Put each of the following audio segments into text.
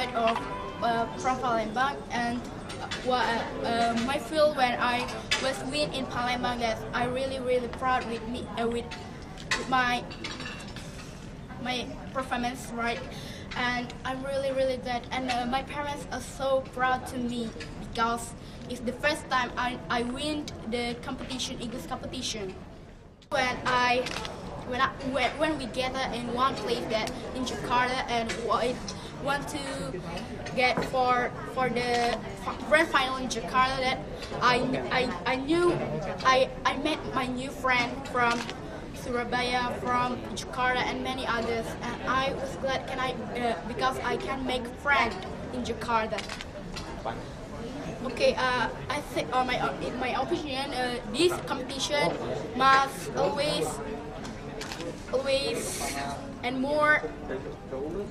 graduate of from Palembang, and my feel when I was win in Palembang, that I really proud with me with my performance, right? And I'm really glad, and my parents are so proud to me because it's the first time I win the competition, English competition. When we gather in one place that in Jakarta, and I want to get for the grand final in Jakarta, that I met my new friend from Surabaya, from Jakarta, and many others, and I was glad because I can make friends in Jakarta. Okay, I think in my opinion, this competition must always and more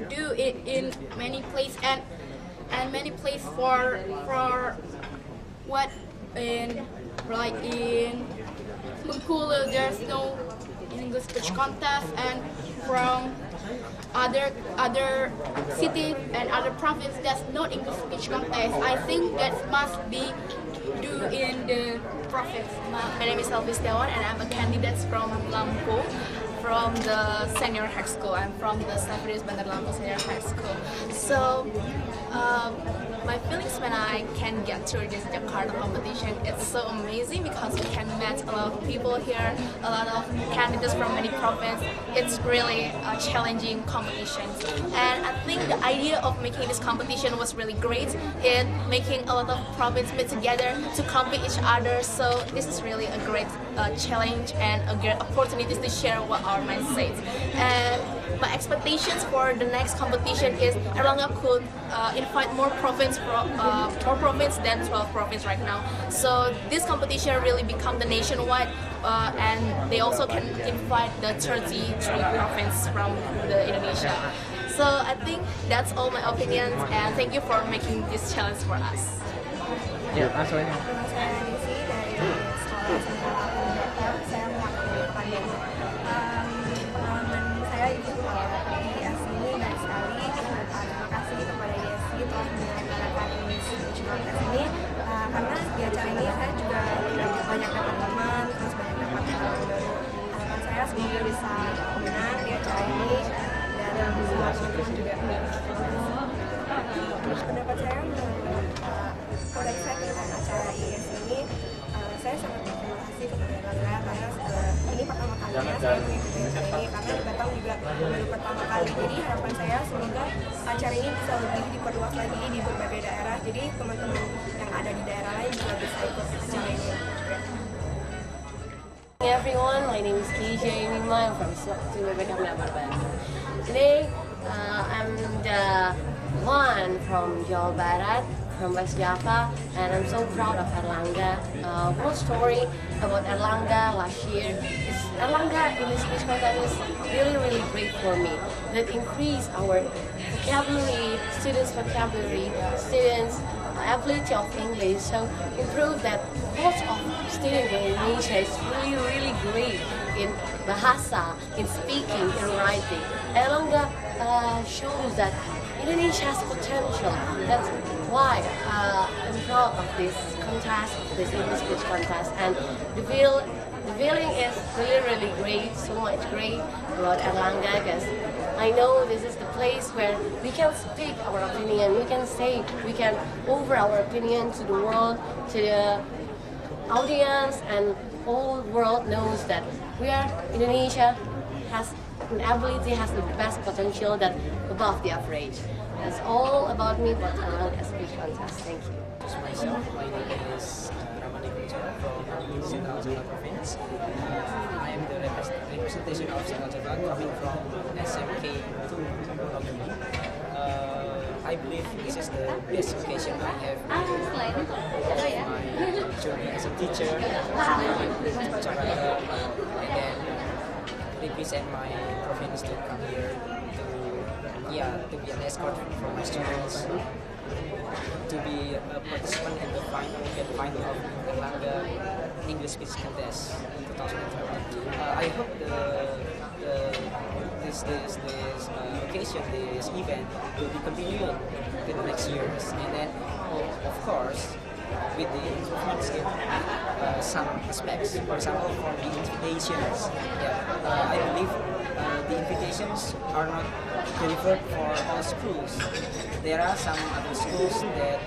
do it in many places, and many places for what in like in Bengkulu there's no English speech contest, and from other cities and other provinces that's not English speech contest. I think that must be do in the province. My name is Setiawan, and I'm a candidate from Lampung, from the senior high school. I'm from the Sekretaris Bandar Lampung Senior High School. So my feelings when I can get through this Jakarta competition, it's so amazing because we can meet a lot of people here, a lot of candidates from many provinces. It's really a challenging competition, and I think the idea of making this competition was really great in making a lot of provinces meet together to compete each other. So this is really a great challenge and a great opportunity to share what our mindsets. And my expectations for the next competition is Erlangga could invite more province than 12 provinces right now. So this competition really become the nationwide, and they also can invite the 33 provinces from the Indonesia. So I think that's all my opinions, and thank you for making this challenge for us. Ya, masalahnya. Karena di acara ini saya juga banyak dapat teman, terus banyak dapat hal baru. Harapan saya semoga bisa menang di acara ini dan bisa terus juga. Pendapat saya menurut koleksi dengan acara IS ini, saya sangat berterima kasih kepada Erlangga karena ini pertama kalinya saya mengikuti acara ini, karena di Batam juga baru pertama kali. Jadi harapan saya semoga acara ini bisa lebih diperluas lagi di berbagai daerah. Jadi teman-teman yang ada di daerah lain juga bisa ikut acara ini. Hey everyone, my name is KJ Mima. I'm from Selaku, Today, I'm the one from Jawa Barat, from West Java, and I'm so proud of Erlangga. One story about Erlangga last year is Erlangga in this speech contest is really great for me. That increase our vocabulary, students' ability of English, so improve that most of students in Indonesia is really great in bahasa, in speaking, in writing. Erlangga shows that Indonesia has potential. That's why I'm proud of this contest, of this English speech contest, and the feeling is really great, so much great about Erlangga, because I know this is the place where we can speak our opinion, we can offer our opinion to the world, to the audience, and whole world knows that Indonesia has an ability, has the best potential that above the average. That's all about me, but Erlangga speech contest. Thank you. Myself, my name is from Central Province. I am the representation of Central coming from SMK 2 Logami. I believe this is the best occasion I have my journey as a teacher, Jakarta, and then represent my province to come here to be an escort for my students, to be a participant in the final of Erlangga English Speech Contest in 2020. I hope the this occasion, this event will be continued in the next years. And then, of course, with the improvements in some aspects, for example, for the invitations. I believe the invitations are not delivered for all schools. There are some other schools that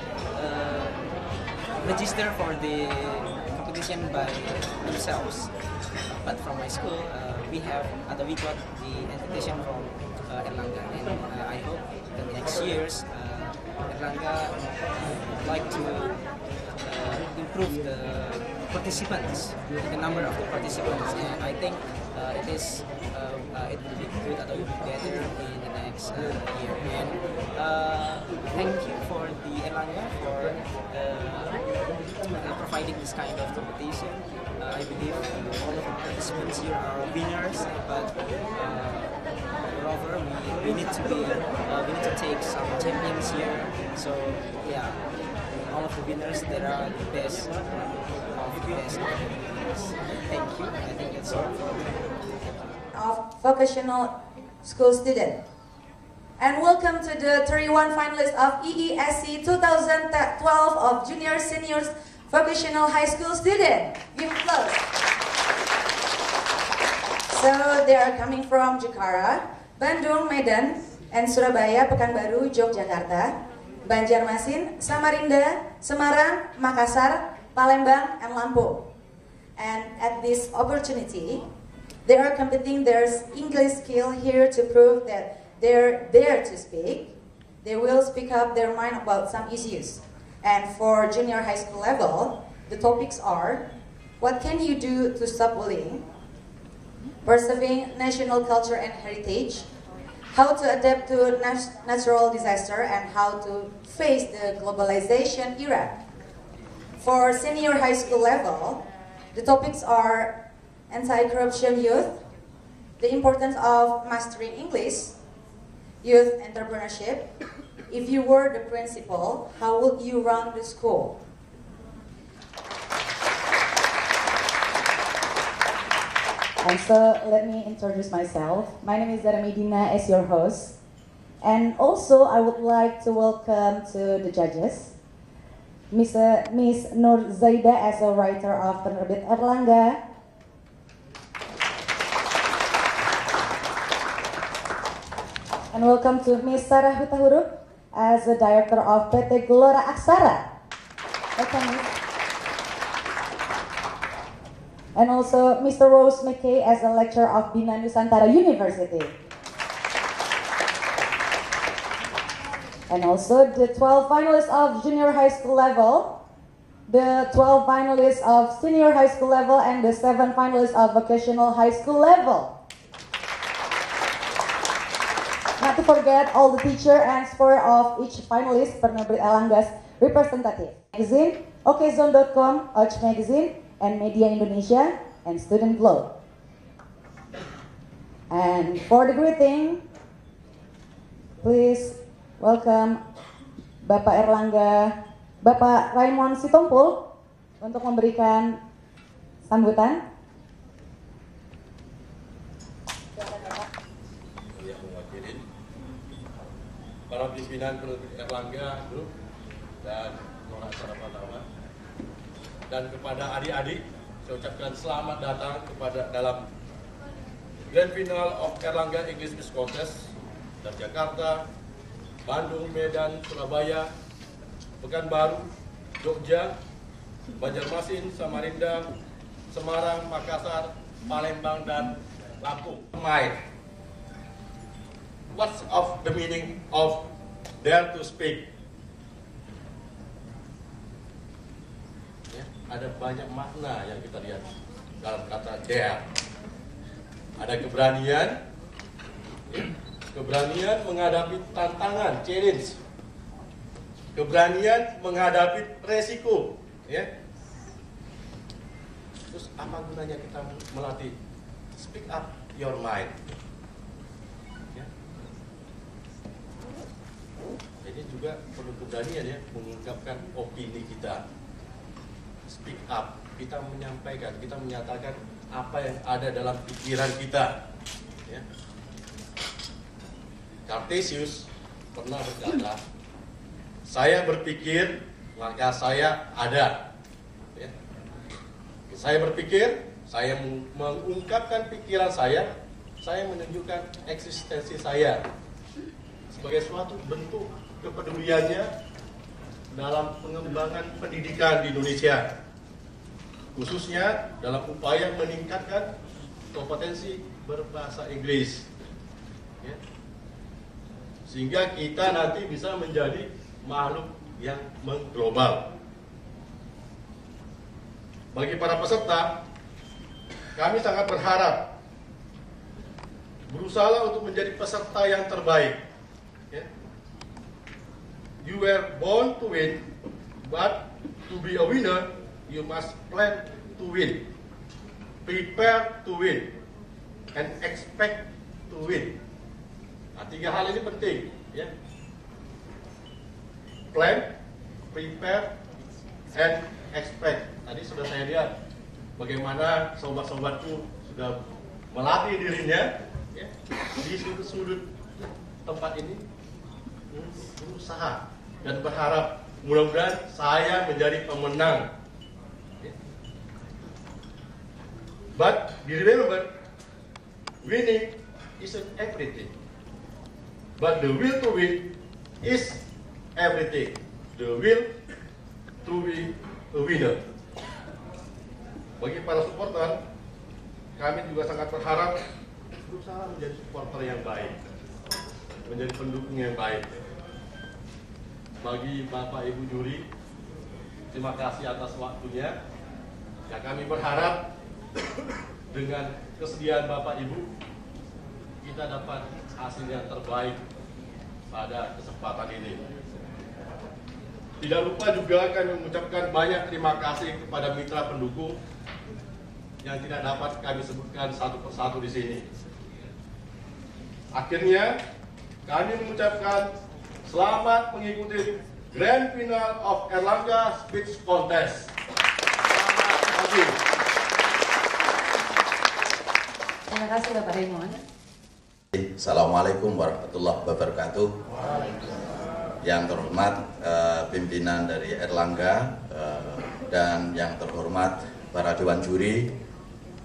register for the competition by themselves. But from my school, we got the invitation from Erlangga, and I hope that next year's Erlangga would like to improve the participants, the number of the participants, and I think it will be good, or will be better in the next year. And thank you for the Erlangga for providing this kind of competition. I believe all of the participants here are winners, but moreover, we need to take some champions here. So yeah, all of the winners, there are the best of the best. Thank you. I think that's all. Of vocational school student. And welcome to the 31 finalists of EESC 2012 of Junior Seniors Vocational High School student. Give applause. So they are coming from Jakarta, Bandung, Medan, and Surabaya, Pekanbaru, Yogyakarta, Banjarmasin, Samarinda, Semarang, Makassar, Palembang, and Lampung. And at this opportunity, they are competing their English skill here to prove that they're there to speak. They will speak up their mind about some issues. And for junior high school level, the topics are: what can you do to stop bullying? Preserving national culture and heritage, how to adapt to natural disaster, and how to face the globalization era. For senior high school level, the topics are anti-corruption youth, the importance of mastering English, youth entrepreneurship. If you were the principal, how would you run the school? And so let me introduce myself. My name is Zara Medina as your host. And also I would like to welcome to the judges, Miss Nur Zaida as a writer of Penerbit Erlangga, and welcome to Miss Sarah Hutahuruk as the director of PT Gelora Acara. Welcome, Miss. And also Mr. Rose McKay as a lecturer of Bina Nusantara University. And also the 12 finalists of junior high school level, the 12 finalists of senior high school level, and the 7 finalists of vocational high school level. Not to forget all the teacher and sport of each finalist, Penerbit Erlangga's representative. Magazine, okezone.com, Och Magazine, and Media Indonesia, and Student Globe. And for the greeting, please welcome Bapak Erlangga, Bapak Raymond Sitompul untuk memberikan sambutan. Yang mewakili para pimpinan Penerbit Erlangga Group dan acara pertama, dan kepada adik-adik saya ucapkan selamat datang kepada dalam Grand Final of Erlangga English Speech Contest dari Jakarta, Bandung, Medan, Surabaya, Pekanbaru, Jogja, Banjarmasin, Samarinda, Semarang, Makassar, Palembang, dan Lampung. What's of the meaning of dare to speak? Ya, ada banyak makna yang kita lihat dalam kata dare. Ada keberanian, ya, keberanian menghadapi tantangan, challenge, keberanian menghadapi resiko, ya. Terus apa gunanya kita melatih speak up your mind? Ya. Ini juga perlu keberanian, ya, mengungkapkan opini kita. Speak up, kita menyampaikan, kita menyatakan apa yang ada dalam pikiran kita, ya. Kartesius pernah berkata, saya berpikir maka saya ada. Ya. Saya berpikir, saya mengungkapkan pikiran saya menunjukkan eksistensi saya sebagai suatu bentuk kepeduliannya dalam pengembangan pendidikan di Indonesia, khususnya dalam upaya meningkatkan kompetensi berbahasa Inggris, ya. Sehingga kita nanti bisa menjadi makhluk yang mengglobal. Bagi para peserta, kami sangat berharap berusaha untuk menjadi peserta yang terbaik. Ya. You were born to win, but to be a winner, you must plan to win, prepare to win, and expect to win. Nah, 3 hal ini penting, ya. Plan, prepare, and expect. Tadi sudah saya lihat bagaimana sobat-sobatku sudah melatih dirinya, ya, di sudut-sudut tempat ini, berusaha dan berharap mudah-mudahan saya menjadi pemenang. But remember, winning isn't everything, but the will to win is everything. The will to be a winner. Bagi para supporter, kami juga sangat berharap berusaha menjadi supporter yang baik, menjadi pendukung yang baik. Bagi Bapak Ibu juri, terima kasih atas waktunya. Ya, kami berharap dengan kesediaan Bapak Ibu, kita dapat hasil yang terbaik pada kesempatan ini. Tidak lupa juga kami mengucapkan banyak terima kasih kepada mitra pendukung yang tidak dapat kami sebutkan satu persatu di sini. Akhirnya, kami mengucapkan selamat mengikuti Grand Final of Erlangga Speech Contest. Selamat pagi. Terima kasih Bapak Raymond. Assalamualaikum warahmatullahi wabarakatuh. Yang terhormat pimpinan dari Erlangga dan yang terhormat para dewan juri,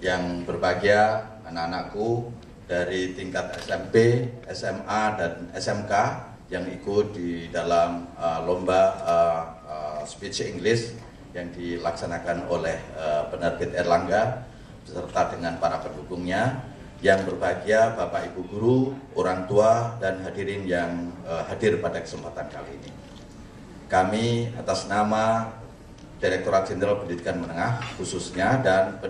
yang berbahagia anak-anakku dari tingkat SMP, SMA, dan SMK yang ikut di dalam lomba speech English yang dilaksanakan oleh Penerbit Erlangga beserta dengan para pendukungnya. Yang berbahagia Bapak Ibu guru, orang tua, dan hadirin yang hadir pada kesempatan kali ini. Kami atas nama Direktorat Jenderal Pendidikan Menengah khususnya dan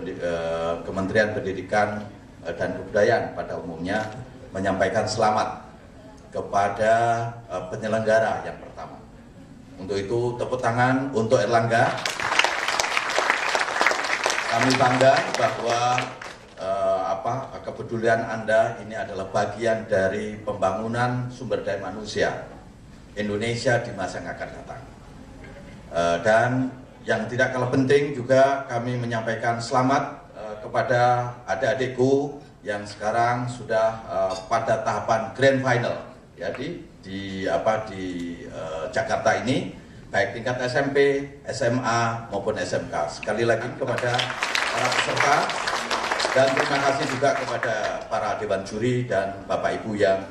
Kementerian Pendidikan dan Kebudayaan pada umumnya menyampaikan selamat kepada penyelenggara yang pertama. Untuk itu tepuk tangan untuk Erlangga. Kami bangga bahwa kepedulian Anda ini adalah bagian dari pembangunan sumber daya manusia Indonesia di masa yang akan datang. Dan yang tidak kalah penting juga kami menyampaikan selamat kepada adik-adikku yang sekarang sudah pada tahapan grand final ya di Jakarta ini, baik tingkat SMP, SMA maupun SMK. Sekali lagi kepada para peserta. Dan terima kasih juga kepada para dewan juri dan Bapak Ibu yang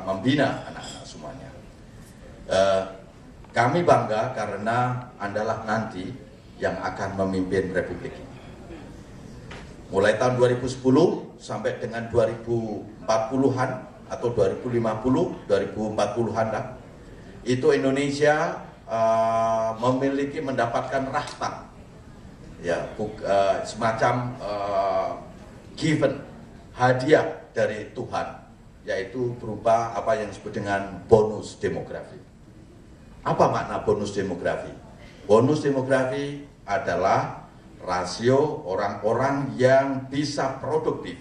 membina anak-anak semuanya. Kami bangga karena Andalah nanti yang akan memimpin Republik ini. Mulai tahun 2010 sampai dengan 2040-an atau 2050, 2040-an lah, itu Indonesia mendapatkan rahmat, ya, semacam given, hadiah dari Tuhan, yaitu berupa apa yang disebut dengan bonus demografi. Apa makna bonus demografi? Bonus demografi adalah rasio orang-orang yang bisa produktif,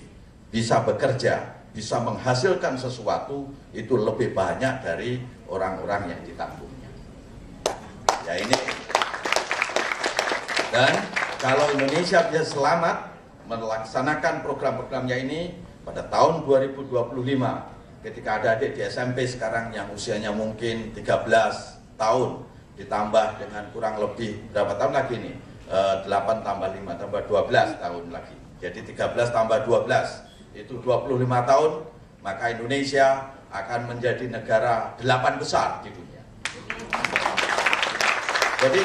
bisa bekerja, bisa menghasilkan sesuatu itu lebih banyak dari orang-orang yang ditanggungi. Ya ini. Dan kalau Indonesia bisa selamat melaksanakan program-programnya ini pada tahun 2025, ketika ada adik di SMP sekarang yang usianya mungkin 13 tahun, ditambah dengan kurang lebih berapa tahun lagi nih? 8 tambah 5 tambah 12 tahun lagi. Jadi 13 tambah 12 itu 25 tahun, maka Indonesia akan menjadi negara 8 besar di dunia. Jadi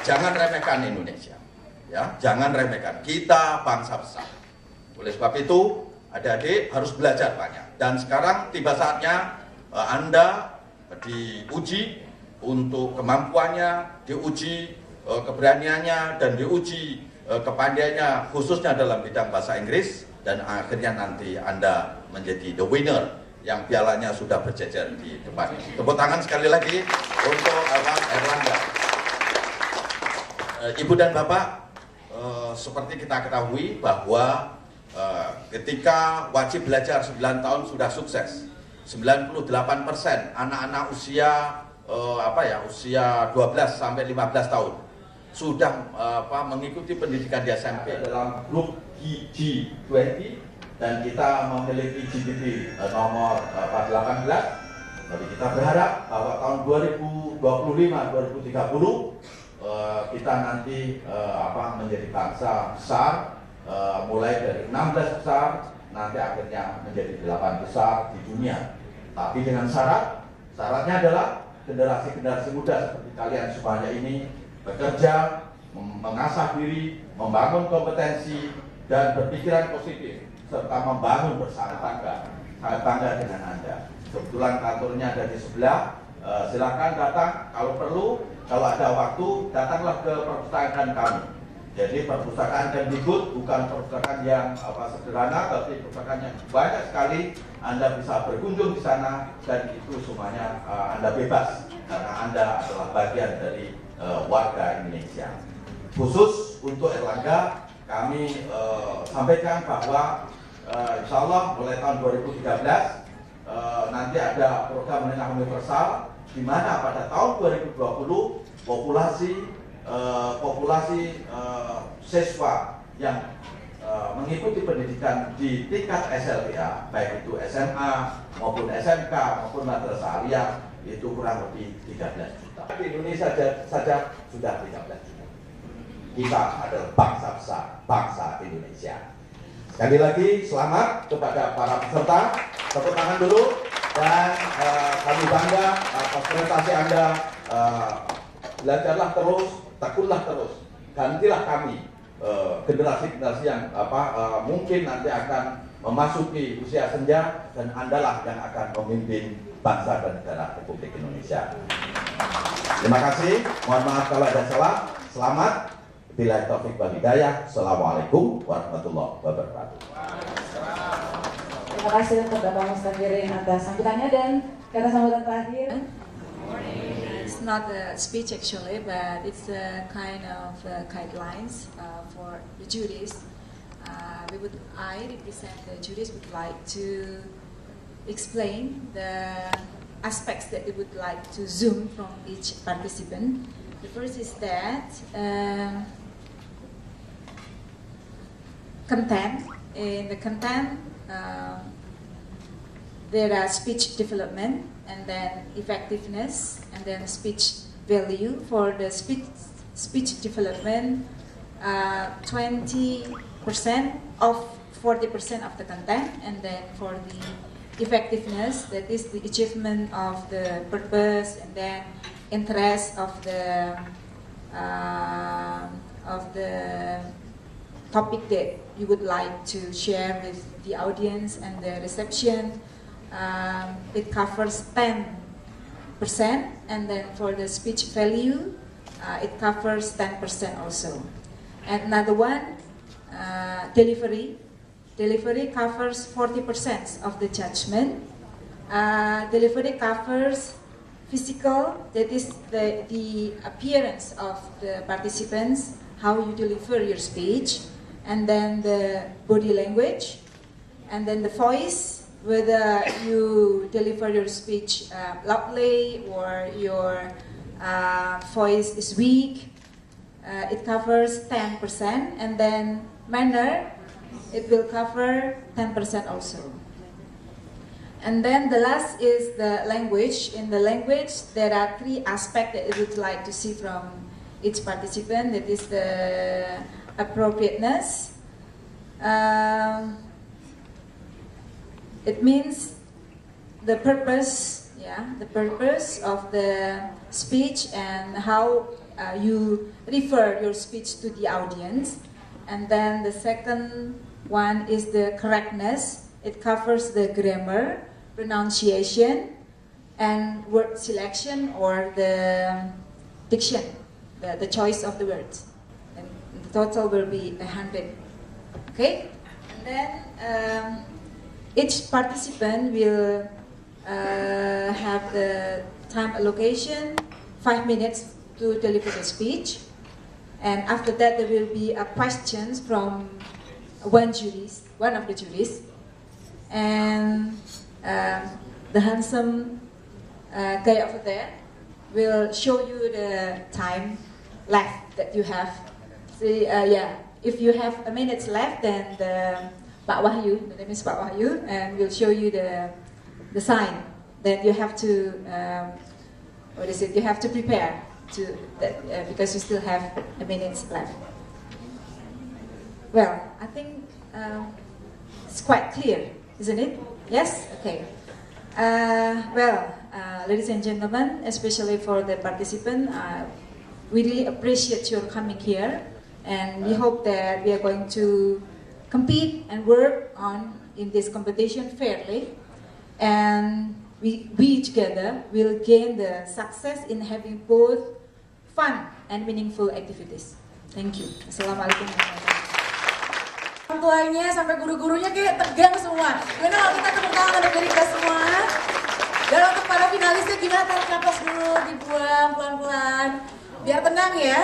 jangan remehkan Indonesia, ya, jangan remehkan. Kita bangsa besar. Oleh sebab itu, adik-adik harus belajar banyak. Dan sekarang tiba saatnya Anda diuji untuk kemampuannya, diuji keberaniannya, dan diuji kepandaiannya, khususnya dalam bidang bahasa Inggris. Dan akhirnya nanti Anda menjadi the winner yang pialanya sudah berjejer di depan. Tepuk tangan sekali lagi untuk Erlangga. Ibu dan Bapak, seperti kita ketahui bahwa ketika wajib belajar 9 tahun sudah sukses, 98% anak-anak usia usia 12 sampai 15 tahun sudah mengikuti pendidikan di SMP dalam grup G20, dan kita memiliki GDP nomor 18. Jadi kita berharap bahwa tahun 2025-2030 kita nanti menjadi bangsa besar, mulai dari 16 besar nanti akhirnya menjadi 8 besar di dunia. Tapi dengan syaratnya adalah generasi muda seperti kalian semuanya ini bekerja, mengasah diri, membangun kompetensi dan berpikiran positif, serta membangun bersama tangga. Sangat bangga dengan Anda. Kebetulan kantornya ada di sebelah. Silakan datang kalau perlu. Kalau ada waktu, datanglah ke perpustakaan kami. Jadi perpustakaan Pendidikan bukan perpustakaan yang sederhana, tapi perpustakaan yang banyak sekali. Anda bisa berkunjung di sana, dan itu semuanya Anda bebas karena Anda adalah bagian dari warga Indonesia. Khusus untuk Erlangga, kami sampaikan bahwa insya Allah mulai tahun 2013 nanti ada program menengah universal, di mana pada tahun 2020 populasi siswa yang mengikuti pendidikan di tingkat SLTA, baik itu SMA maupun SMK maupun madrasah aliyah, itu kurang lebih 13 juta. Di Indonesia saja sudah 13 juta. Kita adalah bangsa besar, bangsa Indonesia. Sekali lagi selamat kepada para peserta. Tepuk tangan dulu. Dan kami bangga atas prestasi Anda. Belajarlah terus, tekunlah terus. Gantilah kami generasi-generasi yang mungkin nanti akan memasuki usia senja, dan Andalah yang akan memimpin bangsa dan negara Republik Indonesia. Terima kasih. Mohon maaf kalau ada salah. Selamat. Billahi taufiq wal hidayah. Assalamualaikum warahmatullahi wabarakatuh. Terima kasih untuk Bapak Mustaghfirin atas sambutannya, dan kata sambutan terakhir. It's not a speech actually, but it's a kind of guidelines for the juries. I represent the juries, would like to explain the aspects that we would like to zoom from each participant. The first is that content. In the content, there are speech development, and then effectiveness, and then speech value. For the speech development, 20% of 40% of the content, and then for the effectiveness, that is the achievement of the purpose and then interest of the topic that you would like to share with the audience, and the reception. It covers 10%, and then for the speech value, it covers 10% also. And another one, delivery. Delivery covers 40% of the judgment. Delivery covers physical, that is the appearance of the participants, how you deliver your speech, and then the body language, and then the voice, whether you deliver your speech loudly or your voice is weak. It covers 10%, and then manner, it will cover 10% also. And then the last is the language. In the language, there are 3 aspects that I would like to see from each participant. That is the appropriateness. It means the purpose, the purpose of the speech and how you refer your speech to the audience. And then the second one is the correctness. It covers the grammar, pronunciation, and word selection or the diction, the choice of the words. And the total will be 100. Okay? And then each participant will have the time allocation, 5 minutes to deliver the speech. And after that, there will be questions from one of the juries. And the handsome guy over there will show you the time left that you have. See, if you have a minute left, then Pak Wahyu, the name is Pak Wahyu, and will show you the sign that you have to you have to prepare to that because you still have a minute left. Well, I think it's quite clear, isn't it? Yes? Okay. Ladies and gentlemen, especially for the participant, we really appreciate your coming here, and we hope that we are going to compete and work on in this competition fairly, and we together will gain the success in having both fun and meaningful activities. Thank you. Assalamualaikum warahmatullahi wabarakatuh. Orang tuanya sampai guru-gurunya kayak tegang semua. Gimana kalau kita tepuk tangan untuk mereka semua? Dan untuk para finalisnya gimana, tarik napas dulu, dibuang pelan-pelan, biar tenang ya.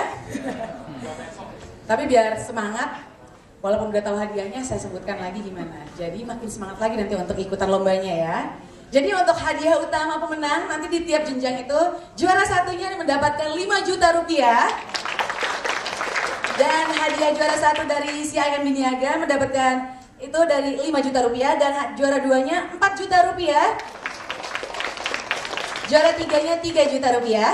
Tapi biar semangat, walaupun udah tahu hadiahnya, saya sebutkan lagi gimana. Jadi makin semangat lagi nanti untuk ikutan lombanya ya. Jadi untuk hadiah utama pemenang nanti di tiap jenjang itu, juara satunya mendapatkan 5 juta rupiah. Dan hadiah juara 1 dari Senayan Biniaga mendapatkan itu dari 5 juta rupiah, dan juara 2-nya 4 juta rupiah. Juara 3-nya 3 juta rupiah.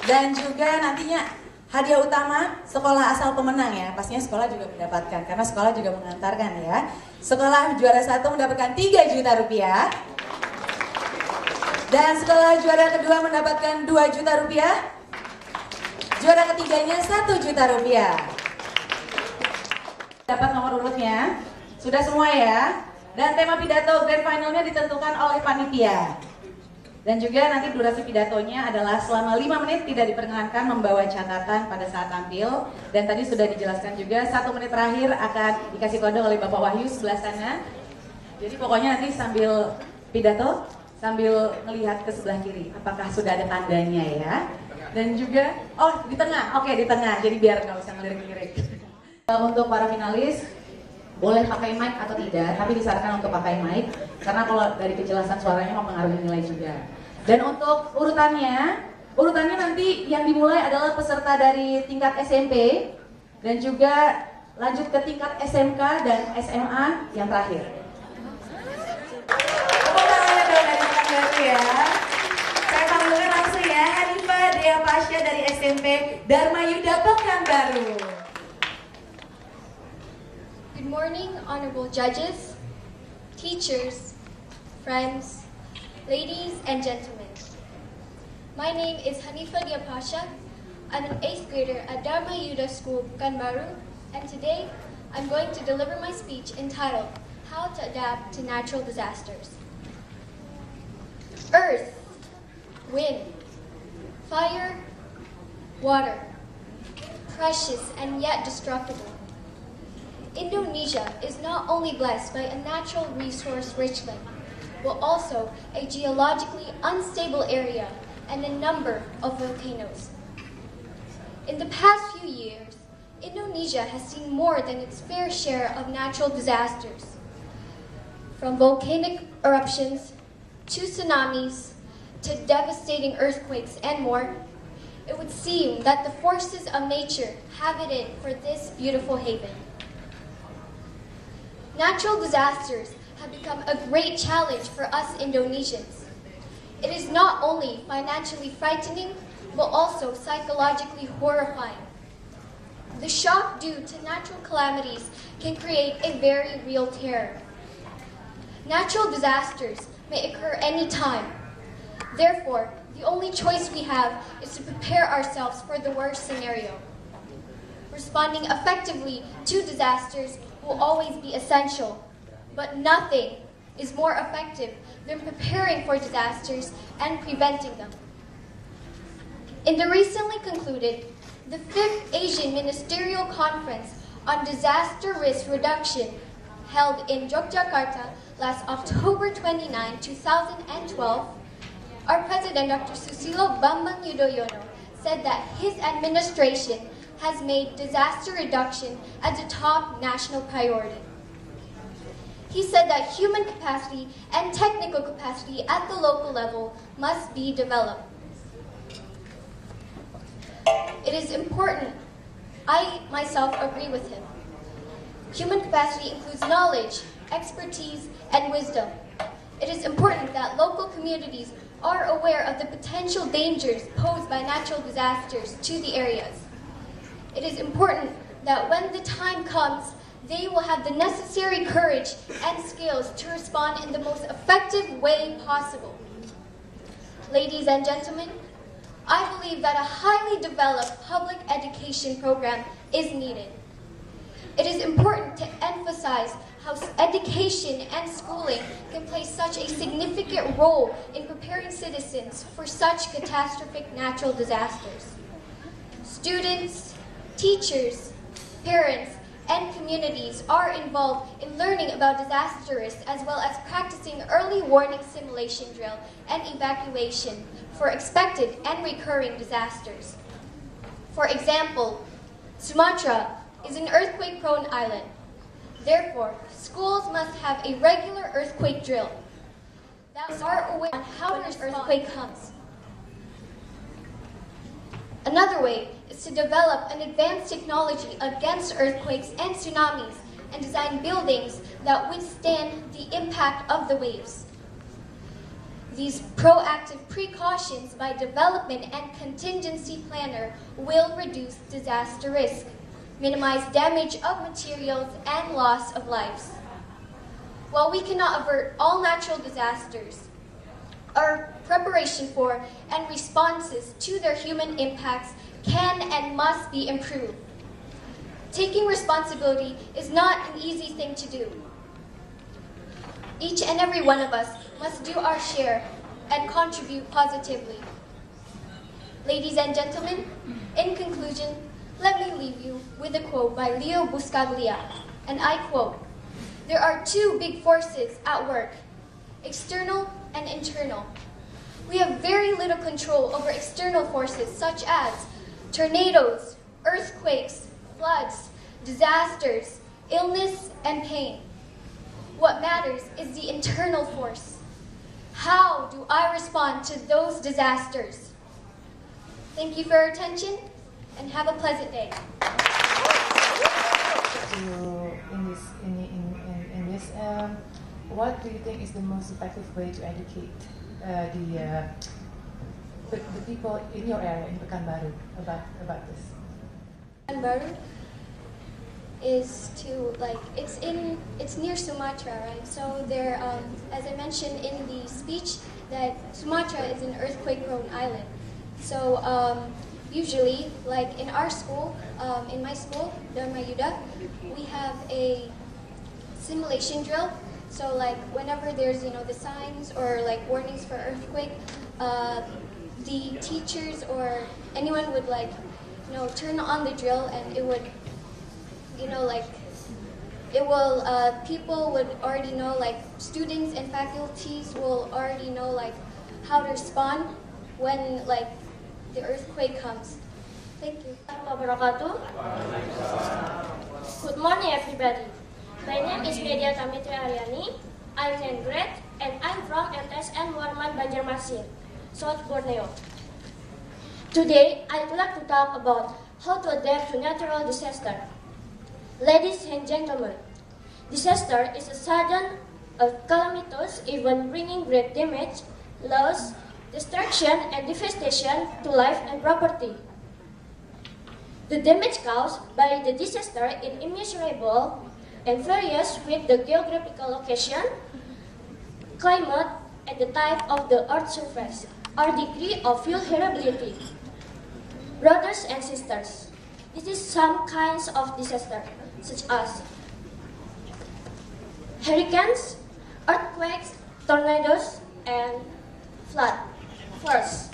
Dan juga nantinya hadiah utama sekolah asal pemenang ya. Pastinya sekolah juga mendapatkan karena sekolah juga mengantarkan ya. Sekolah juara 1 mendapatkan 3 juta rupiah. Dan sekolah juara kedua mendapatkan 2 juta rupiah. Juara ketiganya 1 juta rupiah. Dapat nomor urutnya. Sudah semua ya. Dan tema pidato grand finalnya ditentukan oleh panitia. Dan juga nanti durasi pidatonya adalah selama 5 menit, tidak diperkenankan membawa catatan pada saat tampil. Dan tadi sudah dijelaskan juga 1 menit terakhir akan dikasih kode oleh Bapak Wahyu sebelah sana. Jadi pokoknya nanti sambil pidato, sambil melihat ke sebelah kiri apakah sudah ada tandanya ya. Dan juga, oh di tengah, oke di tengah, jadi biar nggak usah ngelirik-ngelirik. Untuk para finalis, boleh pakai mic atau tidak, tapi disarankan untuk pakai mic karena kalau dari kejelasan suaranya mempengaruhi nilai juga. Dan untuk urutannya nanti yang dimulai adalah peserta dari tingkat SMP dan juga lanjut ke tingkat SMK dan SMA yang terakhir. Tepuk tangannya dong dari tingkat baru ya. Saya panggilkan langsung ya, Hanifah Dea Pasha dari SMP Dharma Yuda Pekanbaru. Good morning, honorable judges, teachers, friends, ladies and gentlemen. My name is Hanifah Dea Pasha. I'm an 8th grader at Dharma Yuda School, Pekanbaru, and today I'm going to deliver my speech entitled How to Adapt to Natural Disasters. Earth, wind, fire, water, precious and yet destructible. Indonesia is not only blessed by a natural resource-rich land, but also a geologically unstable area and a number of volcanoes. In the past few years, Indonesia has seen more than its fair share of natural disasters, from volcanic eruptions to tsunamis to devastating earthquakes and more. It would seem that the forces of nature have it in for this beautiful haven. Natural disasters have become a great challenge for us Indonesians. It is not only financially frightening, but also psychologically horrifying. The shock due to natural calamities can create a very real terror. Natural disasters may occur any time. Therefore, the only choice we have is to prepare ourselves for the worst scenario. Responding effectively to disasters will always be essential, but nothing is more effective than preparing for disasters and preventing them. In the recently concluded the 5th Asian Ministerial Conference on Disaster Risk Reduction, held in Yogyakarta last October 29, 2012, our President, Dr. Susilo Bambang Yudhoyono, said that his administration has made disaster reduction as a top national priority. He said that human capacity and technical capacity at the local level must be developed. It is important. I myself agree with him. Human capacity includes knowledge, expertise, and wisdom. It is important that local communities are aware of the potential dangers posed by natural disasters to the areas. It is important that when the time comes, they will have the necessary courage and skills to respond in the most effective way possible. Ladies and gentlemen, I believe that a highly developed public education program is needed. It is important to emphasize how education and schooling can play such a significant role in preparing citizens for such catastrophic natural disasters. Students, teachers, parents, and communities are involved in learning about disaster risk as well as practicing early warning simulation drill and evacuation for expected and recurring disasters. For example, Sumatra is an earthquake-prone island. Therefore, schools must have a regular earthquake drill that are aware on how an earthquake comes. Another way is to develop an advanced technology against earthquakes and tsunamis and design buildings that withstand the impact of the waves. These proactive precautions by development and contingency planner will reduce disaster risk, minimize damage of materials, and loss of lives. While we cannot avert all natural disasters, our preparation for and responses to their human impacts can and must be improved. Taking responsibility is not an easy thing to do. Each and every one of us must do our share and contribute positively. Ladies and gentlemen, in conclusion, let me leave you with a quote by Leo Buscaglia, and I quote, "There are two big forces at work, external and internal. We have very little control over external forces such as tornadoes, earthquakes, floods, disasters, illness, and pain. What matters is the internal force. How do I respond to those disasters?" Thank you for your attention, and have a pleasant day. What do you think is the most effective way to educate the people in your area in Pekanbaru about this? Pekanbaru is to it's near Sumatra, right? So there, as I mentioned in the speech, that Sumatra is an earthquake-prone island. So usually, like in our school, in my school, Dharma Yuda, we have a simulation drill. So like whenever there's the signs or like warnings for earthquake, the teachers or anyone would turn on the drill, and it would people would already know, students and faculties will already know how to respond when the earthquake comes. Thank you. Good morning, everybody. My name is Media Tamitri Aryani. I'm 10th grade, and I'm from MTSN Warman Banjarmasin, South Borneo. Today, I'd like to talk about how to adapt to natural disaster. Ladies and gentlemen, disaster is a sudden, calamitous, even bringing great damage, loss, destruction, and devastation to life and property. The damage caused by the disaster is immeasurable and varies with the geographical location, climate, and the type of the Earth's surface, or degree of vulnerability. Brothers and sisters, this is some kinds of disaster, such as hurricanes, earthquakes, tornadoes, and flood. First,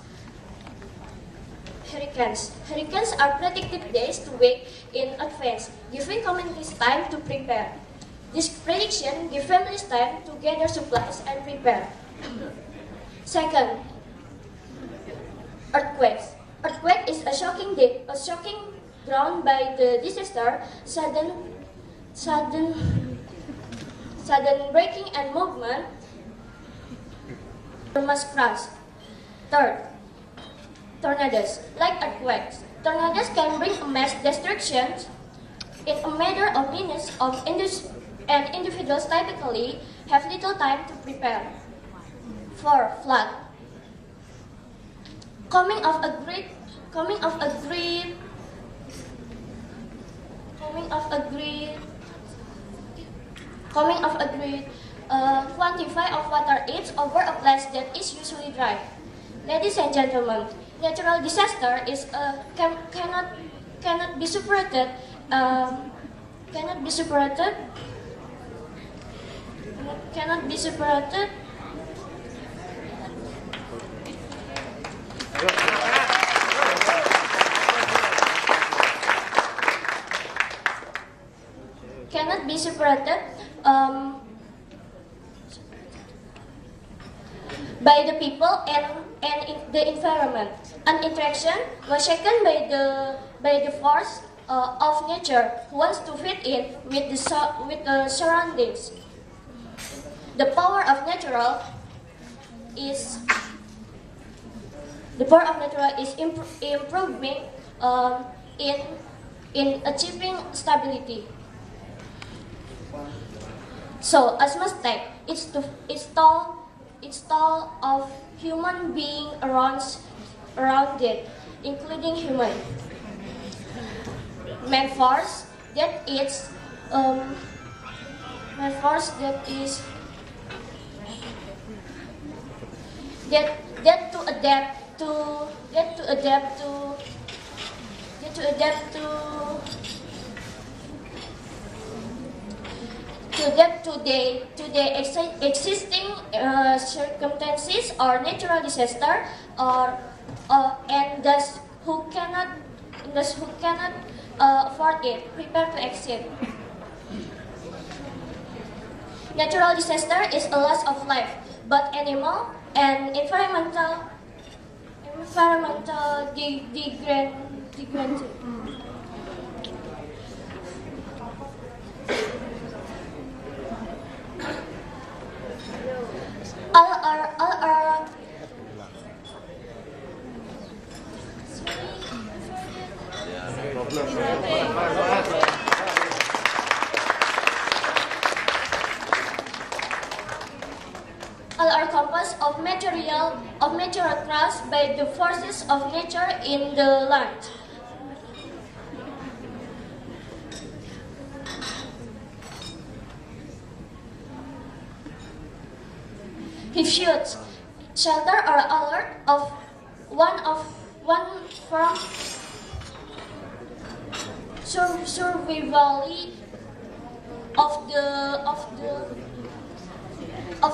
hurricanes. Hurricanes are predicted days to weeks in advance, giving communities time to prepare. This prediction gives families time to gather supplies and prepare. Second, earthquakes. Earthquake is a shocking ground by the disaster, sudden breaking and movement, mass crash. Third, tornadoes. Like earthquakes, tornadoes can bring mass destruction in a matter of minutes, and individuals typically have little time to prepare. 4. Flood. Coming of a great quantity of water is over a place that is usually dry. Ladies and gentlemen, natural disaster is cannot be separated. Cannot be separated by the people and the environment. An interaction was shaken by the force of nature who wants to fit in with the surroundings. The power of natural is improving in achieving stability. So, as mistake, it's toll of human being around it, including human. Man force that to adapt to the existing circumstances or natural disaster, and thus who cannot afford it, prepare to exit. Natural disaster is a loss of life, but animal and environmental degradation. All are composed of material caused by the forces of nature in the land. Refuge, shelter or alert of one from survival of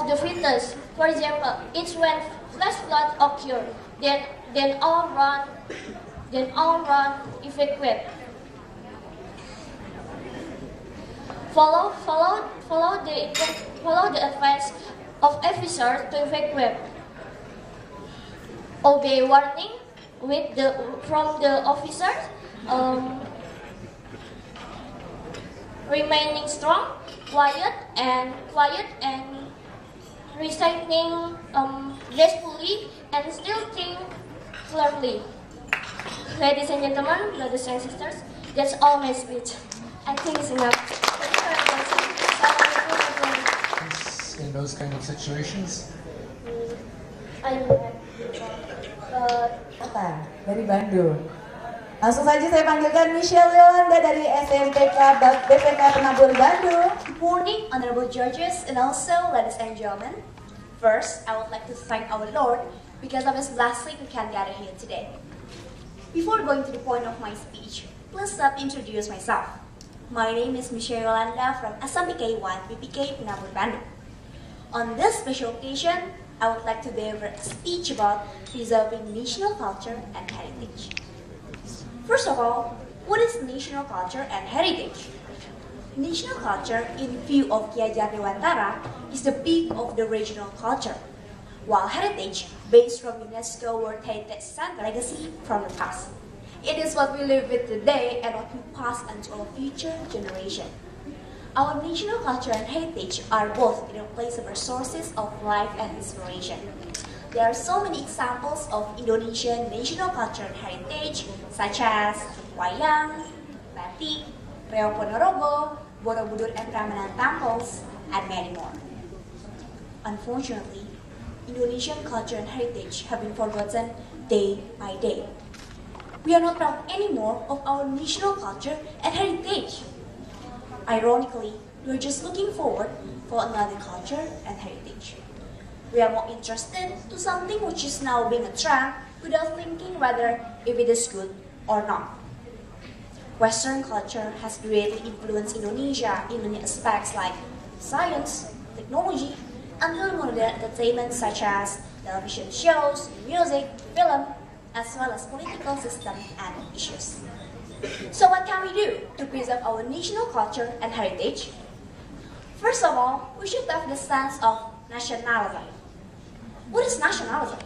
the fittest. For example, it's when flash flood occur, then all run evacuate. Follow the advice of officers to evacuate. Obey warning from the officers. Remaining strong, quiet and reciting gracefully and still think clearly. Ladies and gentlemen, brothers and sisters, that's all my speech. I think it's enough. Thank you for your attention. in those kind of situations? I met, Kata dari Bandung. Langsung saja saya panggilkan Michelle Yolanda dari SMPK BPK Penabur Bandung. Good morning, honorable judges, and also ladies and gentlemen. First, I would like to thank our Lord because of His blessing we can gather here today. Before going to the point of my speech, please let me introduce myself. My name is Michelle Yolanda from SMPK 1 BPK Penabur Bandung. On this special occasion, I would like to deliver a speech about preserving national culture and heritage. First of all, what is national culture and heritage? National culture, in view of Ki Hajar Dewantara, is the peak of the regional culture, while heritage, based from UNESCO World Heritage Center legacy from the past. It is what we live with today and what we pass on to our future generation. Our national culture and heritage are both irreplaceable sources of life and inspiration. There are so many examples of Indonesian national culture and heritage, such as wayang, batik, Reog Ponorogo, Borobudur and Prambanan temples, and many more. Unfortunately, Indonesian culture and heritage have been forgotten day by day. We are not proud anymore of our national culture and heritage. Ironically, we are just looking forward for another culture and heritage. We are more interested to something which is now being a trend without thinking whether if it is good or not. Western culture has greatly influenced Indonesia in many aspects like science, technology, and even modern entertainment such as television shows, music, film, as well as political system and issues. So what can we do to preserve our national culture and heritage? First of all, we should have the sense of nationalism. What is nationalism?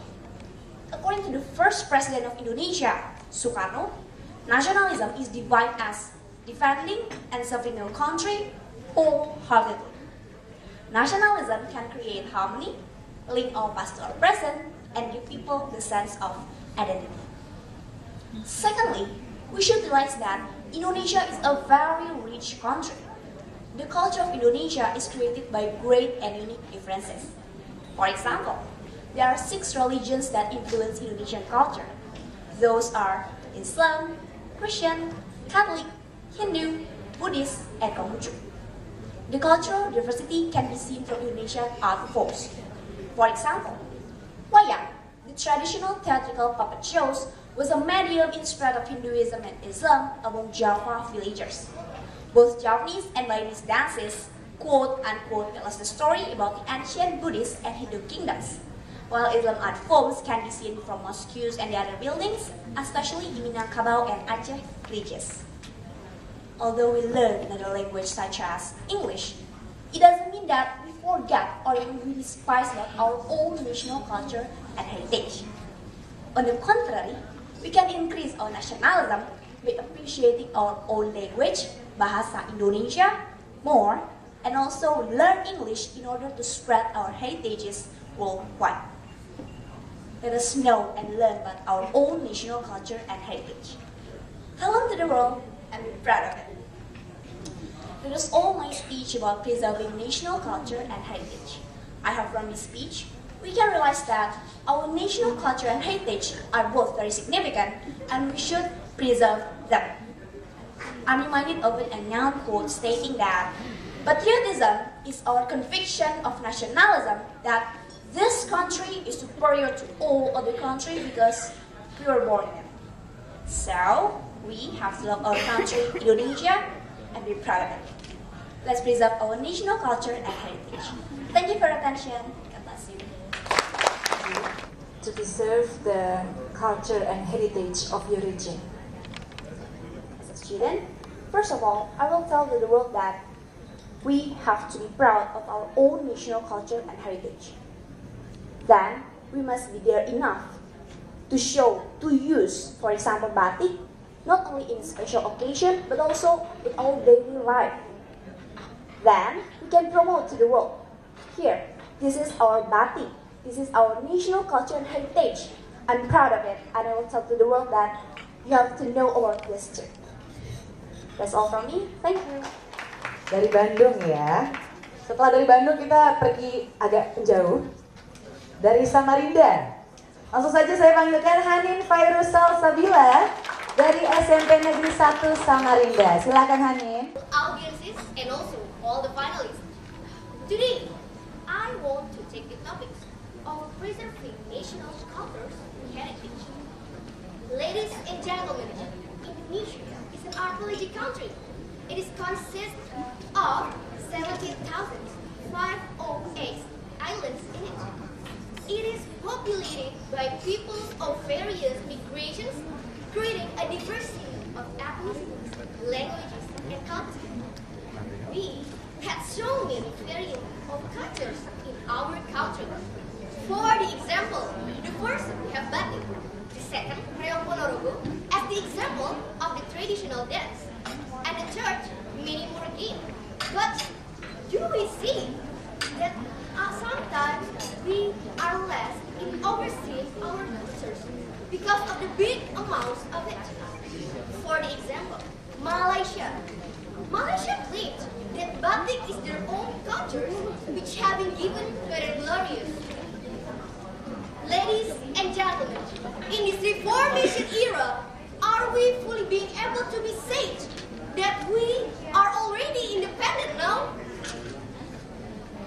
According to the first president of Indonesia, Soekarno, nationalism is defined as defending and serving your country wholeheartedly. Nationalism can create harmony, link our past to our present, and give people the sense of identity. Secondly, we should realize that Indonesia is a very rich country. The culture of Indonesia is created by great and unique differences. For example, there are 6 religions that influence Indonesian culture. Those are Islam, Christian, Catholic, Hindu, Buddhist, and Konghucu. The cultural diversity can be seen from Indonesian art forms. For example, wayang, the traditional theatrical puppet shows, was a medium in spread of Hinduism and Islam among Java villagers. Both Javanese and Balinese dances, quote-unquote, tell us the story about the ancient Buddhist and Hindu kingdoms, while Islam art forms can be seen from mosques and the other buildings, especially in Minangkabau and Aceh regions. Although we learn another language such as English, it doesn't mean that we forget or even we despise our own national culture and heritage. On the contrary, we can increase our nationalism by appreciating our own language, Bahasa Indonesia, more, and also learn English in order to spread our heritages worldwide. Let us know and learn about our own national culture and heritage. Tell them to the world and be proud of it. That is all my speech about preserving national culture and heritage. I hope from this speech, we can realize that our national culture and heritage are both very significant and we should preserve them. I'm reminded of an Anyan quote stating that patriotism is our conviction of nationalism that this country is superior to all other countries because we were born in it. So, we have to love our country, Indonesia, and be proud of it. Let's preserve our national culture and heritage. Thank you for your attention. God bless you. To preserve the culture and heritage of your region. As a student, first of all, I will tell the world that we have to be proud of our own national culture and heritage. Then, we must be there enough to show, to use, for example, batik, not only in special occasion, but also in our daily life. Then, we can promote to the world. Here, this is our batik. This is our national culture and heritage. I'm proud of it, and I will tell to the world that you have to know about this too. That's all from me. Thank you. Dari Bandung ya. Setelah dari Bandung kita pergi agak jauh dari Samarinda. Langsung saja saya panggilkan Hanin Fairusal Sabila dari SMP Negeri 1 Samarinda. Silakan Hanin. Audiences and also all the finalists. Today, I want to take the topics of preserving national cultures and heritage. Ladies and gentlemen, Indonesia is an archaeological country. It is consists of 17,508 islands in it. It is populated by peoples of various migrations, creating a diversity of ethnicities, languages, and cultures. We have so many variants of cultures in our country. For the example, the first we have batik, the second Reog Ponorogo as the example of the traditional dance, and the third many more again. But do we see that sometimes we are less in overseeing our cultures because of the big amounts of it? For the example, Malaysia. Malaysia claims that batik is their own culture, which have been given very glorious. Ladies and gentlemen, in this reformation era, are we fully being able to be said that we are already independent now?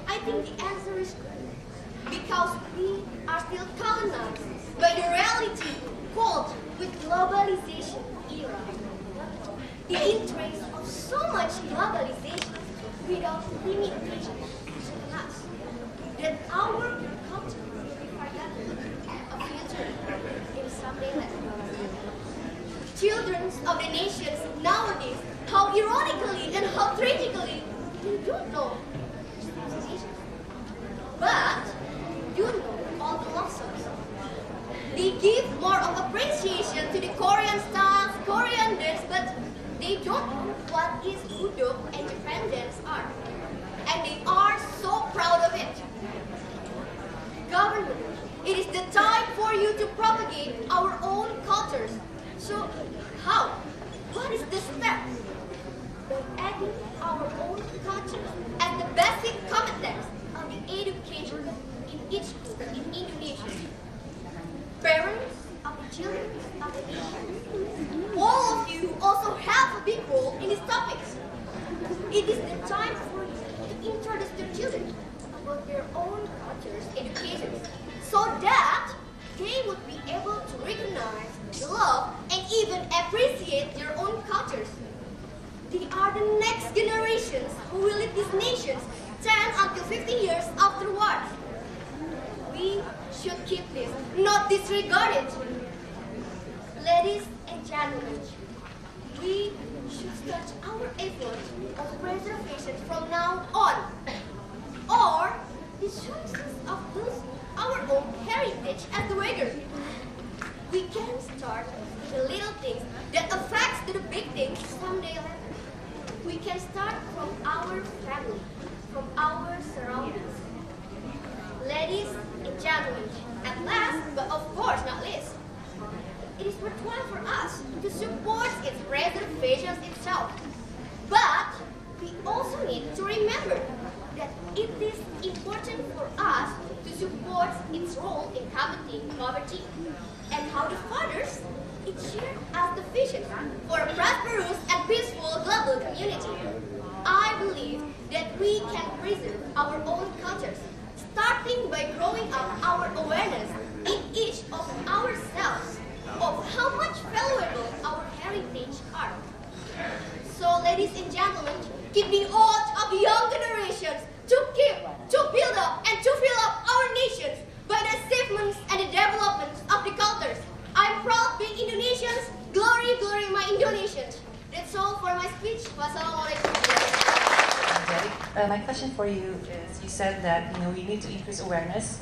I think the answer is no, because we are still colonized by the reality called with globalization era. The interest of so much globalization without limitations in us that our culture will be forgotten, a future in someday less. Children of the nations nowadays, how ironically and how tragically, they don't know civilization. But you know all the love songs. They give more of appreciation to the Korean styles, Korean dance, but they don't know what is Budok and Japan dance are. And they are so proud of it. Government, it is the time for you to propagate our own cultures. So, how? What is the step? By adding our own culture as the basic competence of the education in each school in Indonesia. Parents of the children of the nation, all of you also have a big role in these topics. It is the time for you to introduce your children about their own cultures, education, so that they would be able to recognize, love, and even appreciate their own cultures. They are the next generations who will lead these nations 10 until 15 years afterwards. We should keep this, not disregard it. Ladies and gentlemen, we should start our efforts of preservation from now on, or the chances of losing our own heritage as the weather. We can start with the little things that affects the big things someday later. We can start from our family, from our surroundings. Ladies and gentlemen, at last, but of course not least, it is worthwhile for us to support its preservation itself. But we also need to remember that it is important for us to support its role in combating poverty and how the fathers it shared as the vision for a prosperous and peaceful global community. I believe that we can preserve our own cultures, starting by growing up our awareness in each of ourselves of how much valuable our heritage are. So, ladies and gentlemen, keep the urge of the young generations to keep, to build up, and to fill up our nations by the achievements and the developments of the cultures. I'm proud being Indonesians. Glory, glory, my Indonesians. That's all for my speech. Wassalamualaikum. My question for you is: you said that we need to increase awareness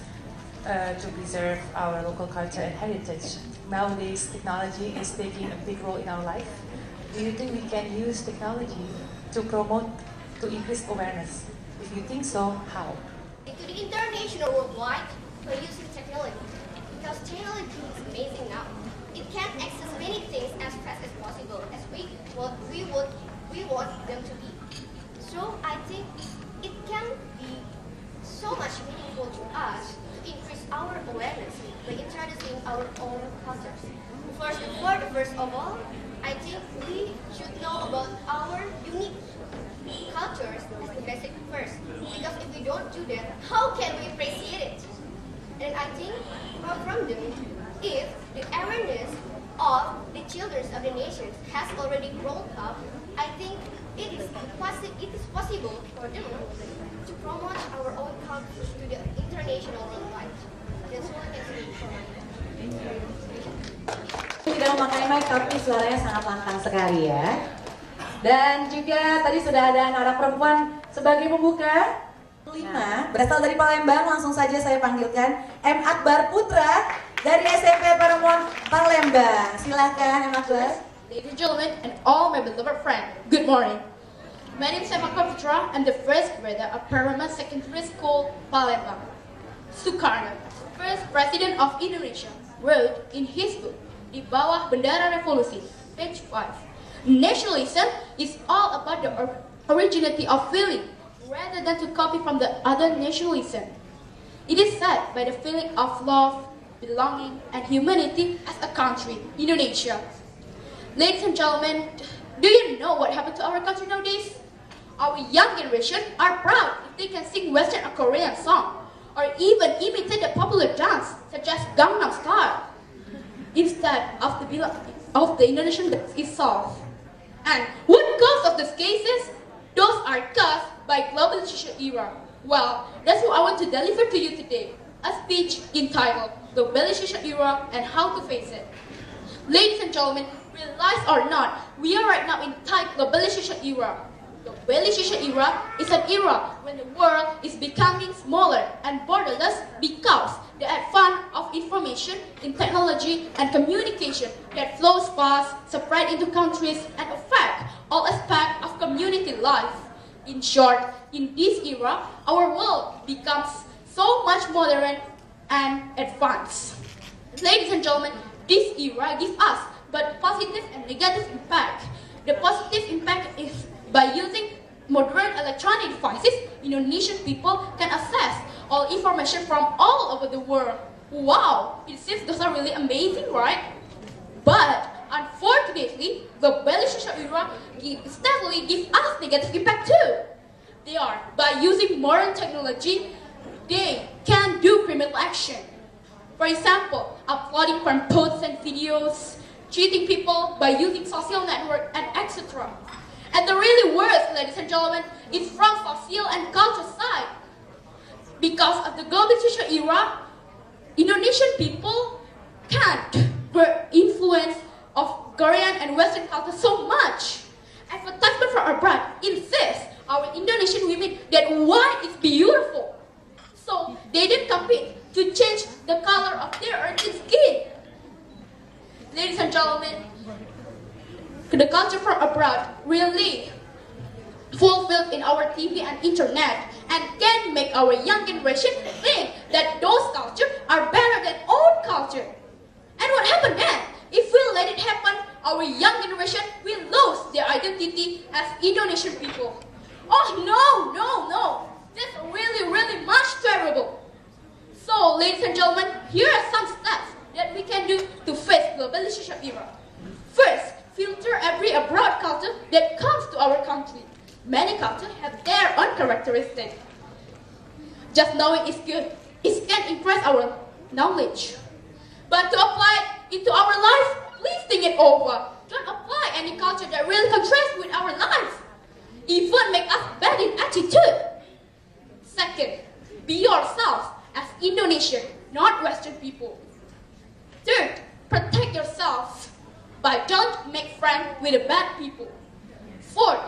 to preserve our local culture and heritage. Nowadays, technology is taking a big role in our life. Do you think we can use technology to promote, to increase awareness? If you think so, how? To the international worldwide by using technology. Because technology is amazing now. It can access many things as fast as possible as we want them to be. So I think it can so much meaningful to us to increase our awareness by introducing our own cultures. First of all, I think we should know about our unique cultures is the basic first. Because if we don't do that, how can we appreciate it? And I think from them, if the awareness of the children of the nations has already grown up, I think it is possible for them to promote our own cultures to the international worldwide. That's all I can say for my Tidak memakai mic tapi suaranya sangat lantang sekali ya. Dan juga tadi sudah ada anak-anak perempuan sebagai pembuka. 5 berasal dari Palembang, langsung saja saya panggilkan M. Akbar Putra dari SMP Perempuan Palembang. Silakan M. Akbar. Ladies and gentlemen, and all my beloved friends, good morning. My name is M. Akbar Putra. I'm the first grader of Perempuan Secondary School, Palembang. Soekarno, first president of Indonesia, wrote in his book, Di Bawah Bendera Revolusi, page 5. Nationalism is all about the originality of feeling, rather than to copy from the other nationalism. It is said by the feeling of love, belonging, and humanity as a country, Indonesia. Ladies and gentlemen, do you know what happened to our country nowadays? Our young generation are proud if they can sing Western or Korean song, or even imitate the popular dance, such as Gangnam Style, instead of the Indonesian dance itself. And what cause of these cases? Those are caused by globalization era. Well, that's what I want to deliver to you today. A speech entitled Globalization Era and How to Face It. Ladies and gentlemen, realize or not, we are right now in tight globalization era. Globalization era is an era when the world is becoming smaller and borderless because the advance of information in technology and communication that flows fast, spread into countries, and affect all aspects of community life. In short, in this era, our world becomes so much modern and advanced. Ladies and gentlemen, this era gives us both positive and negative impact. The positive impact is by using modern electronic devices, Indonesian people can access all information from all over the world. Wow, it seems those are really amazing, right? But unfortunately, the globalization era steadily gives us negative impact too. They are, by using modern technology, they can do criminal action. For example, uploading crime posts and videos, cheating people by using social network, and etc. And the really worst, ladies and gentlemen, is from social and culture side. Because of the globalization era, Indonesian people can't influence of Korean and Western culture so much. Advertisement from abroad insists our Indonesian women that white is beautiful. So they didn't compete to change the color of their earthy skin. Ladies and gentlemen, the culture from abroad really fulfilled in our TV and internet and can make our young generation think that those cultures are better than own culture. And what happened then? If we let it happen, our young generation will lose their identity as Indonesian people. Oh no, that's really much terrible. So ladies and gentlemen, here are some steps that we can do to face globalization era. First, filter every abroad culture that comes to our country. Many cultures have their own characteristics. Just knowing is good. It can increase our knowledge. But to apply it into our life, please think it over. Don't apply any culture that really contrasts with our life. Even make us bad in attitude. Second, be yourself as Indonesian, not Western people. Third, protect yourself by don't make friends with the bad people. Fourth,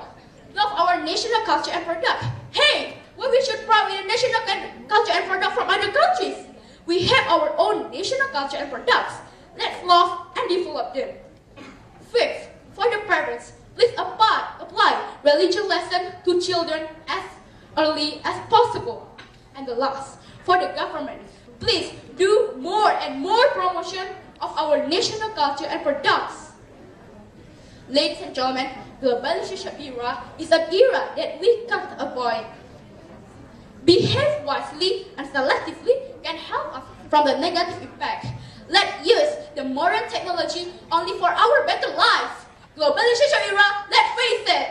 love our national culture and product. Hey, why we should proud with the national culture and product from other countries? We have our own national culture and products. Let's love and develop them. Fifth, for the parents, please apply religion lesson to children as early as possible. And the last, for the government, please do more and more promotion of our national culture and products. Ladies and gentlemen, globalization era is an era that we can't avoid. behave wisely and selectively can help us from the negative impact. Let's use the modern technology only for our better lives. Globalization era, let's face it.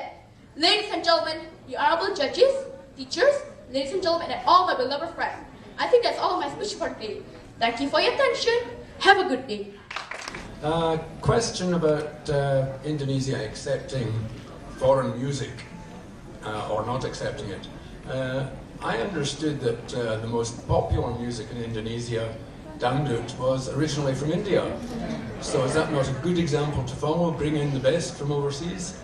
Ladies and gentlemen, the honorable judges, teachers, ladies and gentlemen, and all my beloved friends, I think that's all of my speech for today. Thank you for your attention. Have a good day. Question about Indonesia accepting foreign music or not accepting it. I understood that the most popular music in Indonesia, dangdut, was originally from India. So is that not a good example to follow, bring in the best from overseas?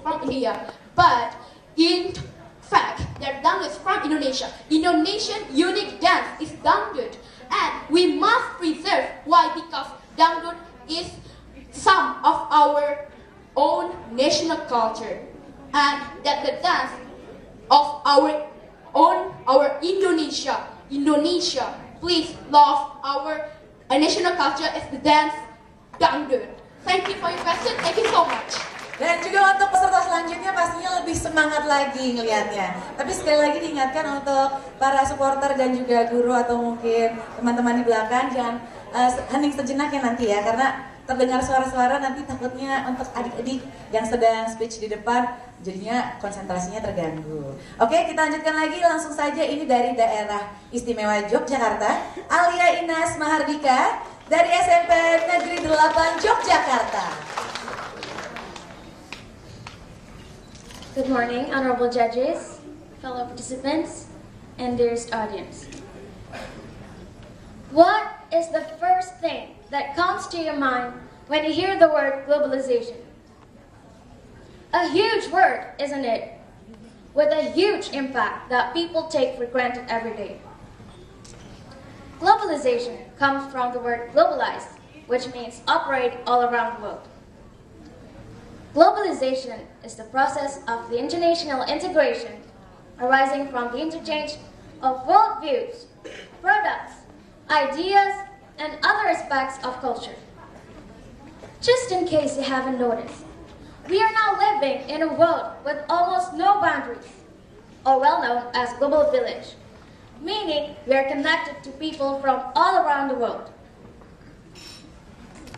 From India, but in fact, their dangdut is from Indonesia. Indonesian unique dance is dangdut, and we must preserve. Why? Because dangdut is some of our own national culture, and that the dance of our Indonesia. Please love our national culture as the dance dangdut. Thank you for your question. Thank you so much. Dan juga untuk peserta selanjutnya pastinya lebih semangat lagi ngelihatnya. Tapi sekali lagi diingatkan untuk para supporter dan juga guru atau mungkin teman-teman di belakang jangan hening sejenak ya nanti ya, karena terdengar suara-suara nanti takutnya untuk adik-adik yang sedang speech di depan jadinya konsentrasinya terganggu. Oke, kita lanjutkan lagi langsung saja. Ini dari daerah istimewa Yogyakarta, Alia Inas Mahardika dari SMP Negeri 8 Yogyakarta. Good morning, honorable judges, fellow participants, and dearest audience. What is the first thing that comes to your mind when you hear the word globalization? A huge word, isn't it? With a huge impact that people take for granted every day. Globalization comes from the word globalize, which means operate all around the world. Globalization is the process of the international integration arising from the interchange of worldviews, products, ideas, and other aspects of culture. Just in case you haven't noticed, we are now living in a world with almost no boundaries, or well known as global village, meaning we are connected to people from all around the world.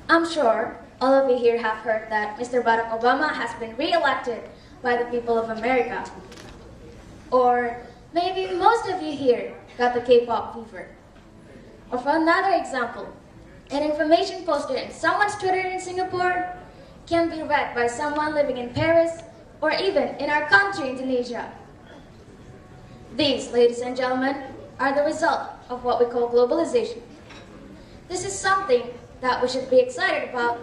I'm sure all of you here have heard that Mr. Barack Obama has been re-elected by the people of America. Or maybe most of you here got the K-pop fever. Or for another example, an information posted in someone's Twitter in Singapore can be read by someone living in Paris or even in our country, Indonesia. These, ladies and gentlemen, are the result of what we call globalization. This is something that we should be excited about,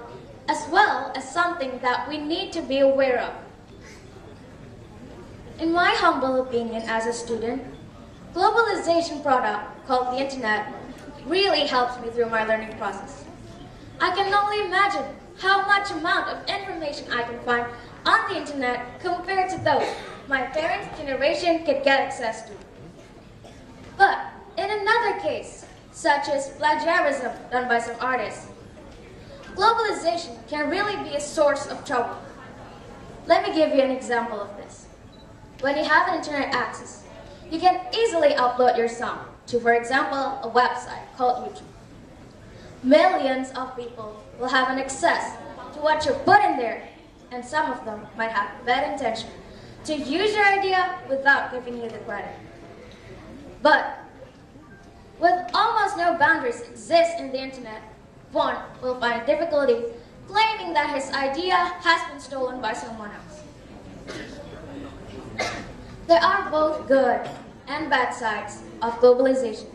as well as something that we need to be aware of. In my humble opinion as a student, globalization product called the internet really helps me through my learning process. I can only imagine how much amount of information I can find on the internet compared to those my parents' generation could get access to. But in another case, such as plagiarism done by some artists, globalization can really be a source of trouble. Let me give you an example of this. When you have internet access, you can easily upload your song to, for example, a website called YouTube. Millions of people will have an access to what you put in there, and some of them might have bad intention to use your idea without giving you the credit. But with almost no boundaries exist in the internet, one will find difficulty claiming that his idea has been stolen by someone else. There are both good and bad sides of globalization.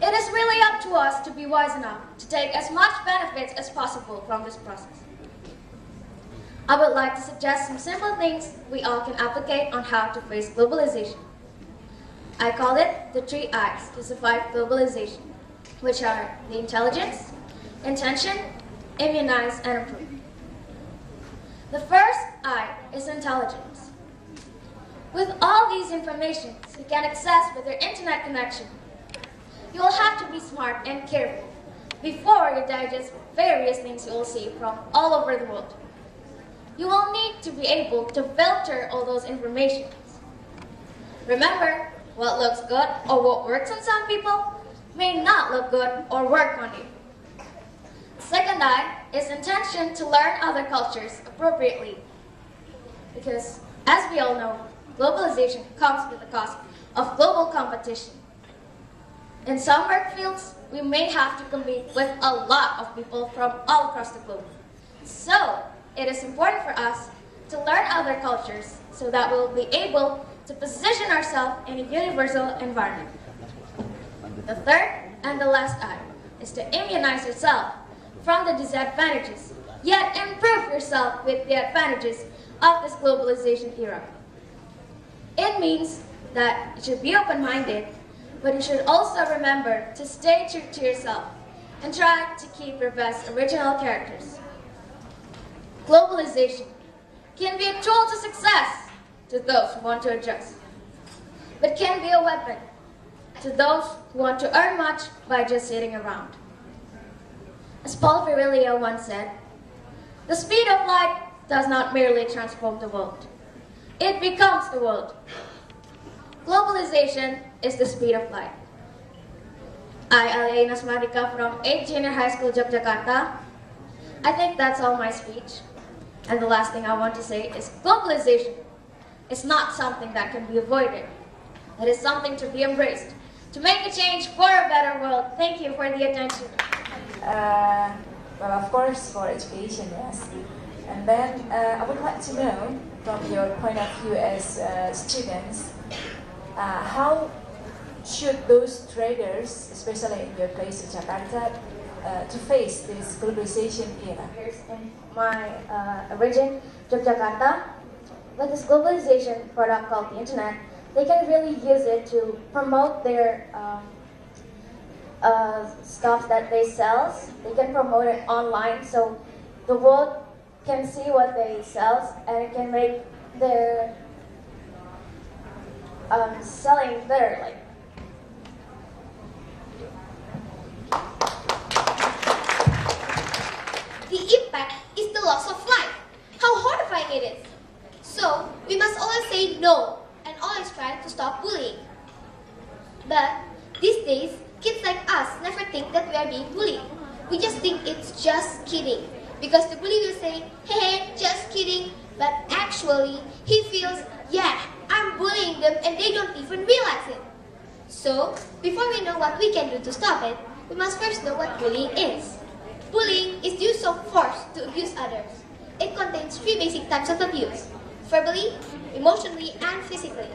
It is really up to us to be wise enough to take as much benefits as possible from this process. I would like to suggest some simple things we all can apply on how to face globalization. I call it the 3 I's to survive globalization, which are the intelligence, intention, immunize, and improve. The first I is intelligence. With all these information you can access with your internet connection, you will have to be smart and careful before you digest various things you will see from all over the world. You will need to be able to filter all those informations. Remember, what looks good or what works on some people may not look good or work on you. Second I is intention to learn other cultures appropriately. Because, as we all know, globalization comes with the cost of global competition. In some work fields, we may have to compete with a lot of people from all across the globe. So, it is important for us to learn other cultures so that we'll be able to position ourselves in a universal environment. The third and the last I is to immunize yourself from the disadvantages, yet improve yourself with the advantages of this globalization era. It means that you should be open-minded, but you should also remember to stay true to yourself and try to keep your best original characters. Globalization can be a tool to success to those who want to adjust, but can be a weapon to those who want to earn much by just sitting around. As Paul Virilio once said, the speed of light does not merely transform the world, it becomes the world. Globalization is the speed of light. I, Alia Ines Mardika from 8th Junior High School, Jakarta. I think that's all my speech. And the last thing I want to say is globalization is not something that can be avoided. It is something to be embraced, to make a change for a better world. Thank you for the attention. Well, of course, for education, yes. And then I would like to know, from your point of view as students, how should those traders, especially in your place in Jakarta, to face this globalization era? In my origin, Jakarta, with this globalization product called the internet, they can really use it to promote their stuff that they sell. They can promote it online, so the world can see what they sell, and it can make their selling better. Like, the impact is the loss of life. How horrifying it is. So, we must always say no and always try to stop bullying. But, these days, kids like us never think that we are being bullied. We just think it's just kidding. Because the bully will say, hey, just kidding. But actually, he feels, yeah, I'm bullying them and they don't even realize it. So, before we know what we can do to stop it, we must first know what bullying is. Bullying is the use of force to abuse others. It contains 3 basic types of abuse: verbally, emotionally, and physically.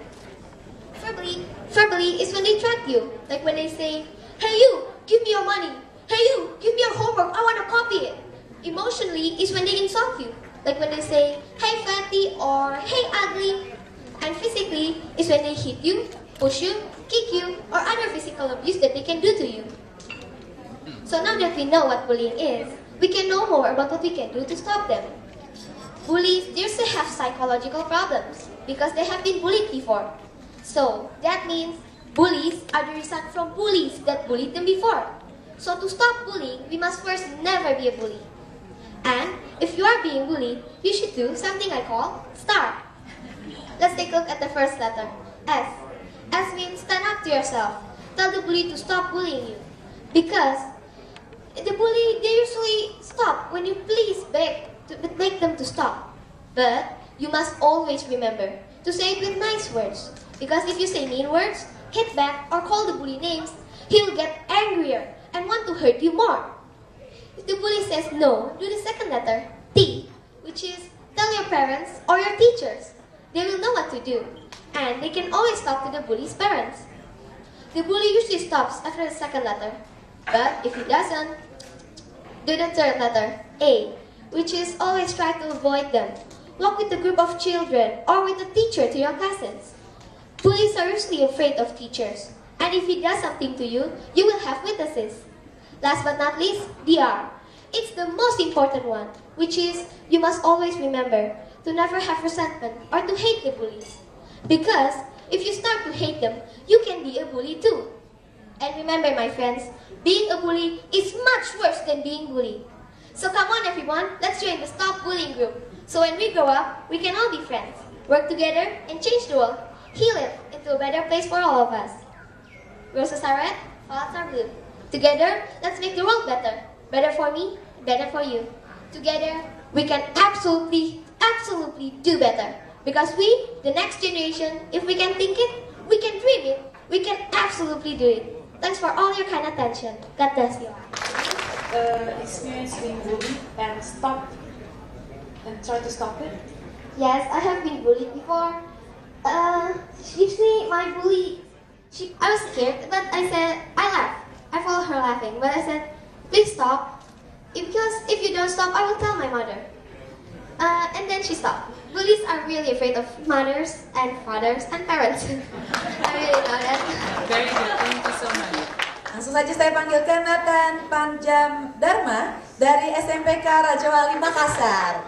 Verbally is when they threat you, like when they say, hey you, give me your money. Hey you, give me your homework, I want to copy it. Emotionally is when they insult you, like when they say, hey fatty or hey ugly. And physically is when they hit you, push you, kick you, or other physical abuse that they can do to you. So now that we know what bullying is, we can know more about what we can do to stop them. Bullies usually have psychological problems because they have been bullied before. So that means bullies are the result from bullies that bullied them before. So to stop bullying, we must first never be a bully. And if you are being bullied, you should do something I call STAR. Let's take a look at the first letter, S. S means stand up to yourself. Tell the bully to stop bullying you. Because the bully, they usually stop when you please beg them to stop. But you must always remember to say it with nice words. Because if you say mean words, hit back, or call the bully names, he will get angrier and want to hurt you more. If the bully says no, do the second letter, T, which is tell your parents or your teachers. They will know what to do, and they can always talk to the bully's parents. The bully usually stops after the second letter, but if he doesn't, do the third letter, A, which is always try to avoid them. Walk with a group of children or with a teacher to your classes. Bullies are usually afraid of teachers, and if he does something to you, you will have witnesses. Last but not least, DR. It's the most important one, which is you must always remember to never have resentment or to hate the bullies. Because if you start to hate them, you can be a bully too. And remember, my friends, being a bully is much worse than being bullied. So come on everyone, let's join the Stop Bullying group. So when we grow up, we can all be friends, work together, and change the world, heal it in into a better place for all of us. Roses are red, flowers are blue. Together, let's make the world better. Better for me, better for you. Together, we can absolutely do better. Because we, the next generation, if we can think it, we can dream it, we can absolutely do it. Thanks for all your kind attention. God bless you. Experience being bullied and try to stop it? Yes, I have been bullied before. Usually my bully, I was scared, but I laughed. I followed her laughing, but I said, please stop, because if you don't stop, I will tell my mother. And then she stopped. Bullies are really afraid of mothers and fathers and parents. I really know that. Very good, thank you so much. Langsung saja saya panggilkan Nathan Panjam Dharma dari SMPK Raja Wali Makassar.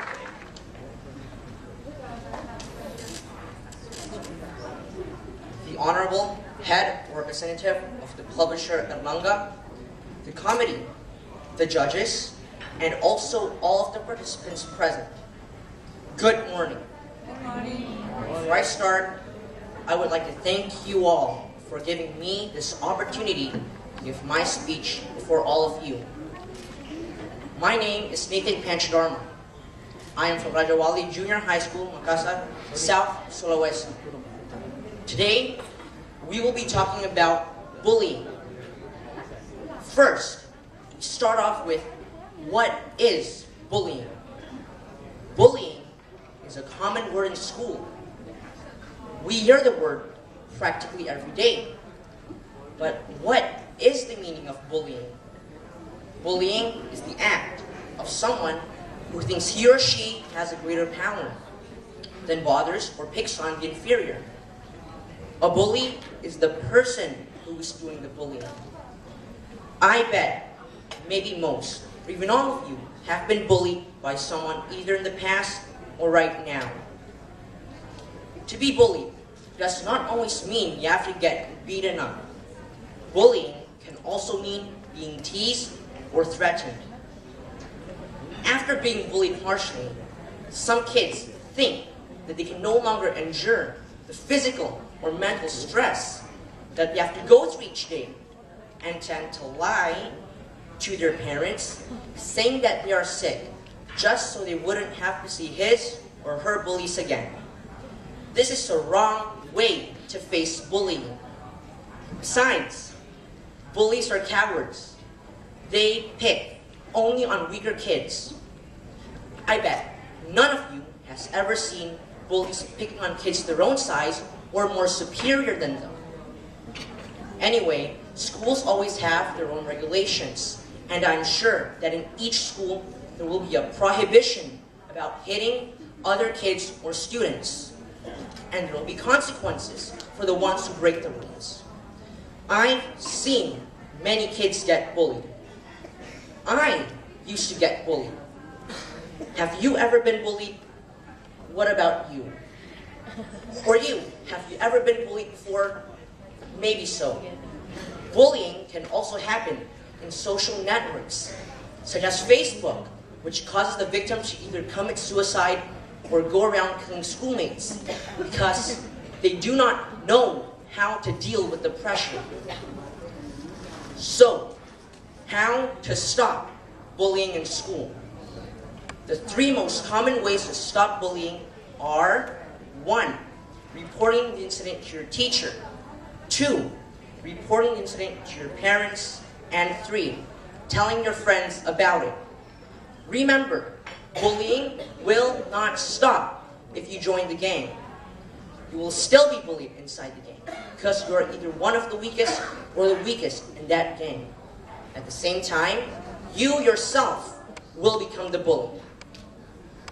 The Honorable Head Representative of the Publisher Erlangga, the committee, the judges, and also all of the participants present. Good morning. Good morning. Before I start, I would like to thank you all for giving me this opportunity to give my speech before all of you. My name is Nathan Panchadharma. I am from Raja Wali Junior High School, Makassar, South Sulawesi. Today, we will be talking about bullying. First, we start off with what is bullying? Bullying is a common word in school. We hear the word practically every day. But what is the meaning of bullying? Bullying is the act of someone who thinks he or she has a greater power, then bothers or picks on the inferior. A bully is the person who is doing the bullying. I bet, maybe most, or even all of you, have been bullied by someone either in the past or right now. To be bullied does not always mean you have to get beaten up. Bullying can also mean being teased or threatened. After being bullied harshly, some kids think that they can no longer endure the physical or mental stress that they have to go through each day, and tend to lie to their parents, saying that they are sick, just so they wouldn't have to see his or her bullies again. This is the wrong way to face bullying. Besides, bullies are cowards. They pick only on weaker kids. I bet none of you has ever seen bullies picking on kids their own size or more superior than them. Anyway, schools always have their own regulations, and I'm sure that in each school there will be a prohibition about hitting other kids or students, and there will be consequences for the ones who break the rules. I've seen many kids get bullied. I used to get bullied. Have you ever been bullied? What about you? Or you, have you ever been bullied before? Maybe so. Bullying can also happen in social networks, such as Facebook, which causes the victim to either commit suicide or go around killing schoolmates because they do not know how to deal with the pressure. So, how to stop bullying in school? The 3 most common ways to stop bullying are 1. Reporting the incident to your teacher. 2. Reporting the incident to your parents. And 3. Telling your friends about it. Remember, bullying will not stop if you join the gang. You will still be bullied inside the gang because you are either one of the weakest or the weakest in that gang. At the same time, you yourself will become the bully.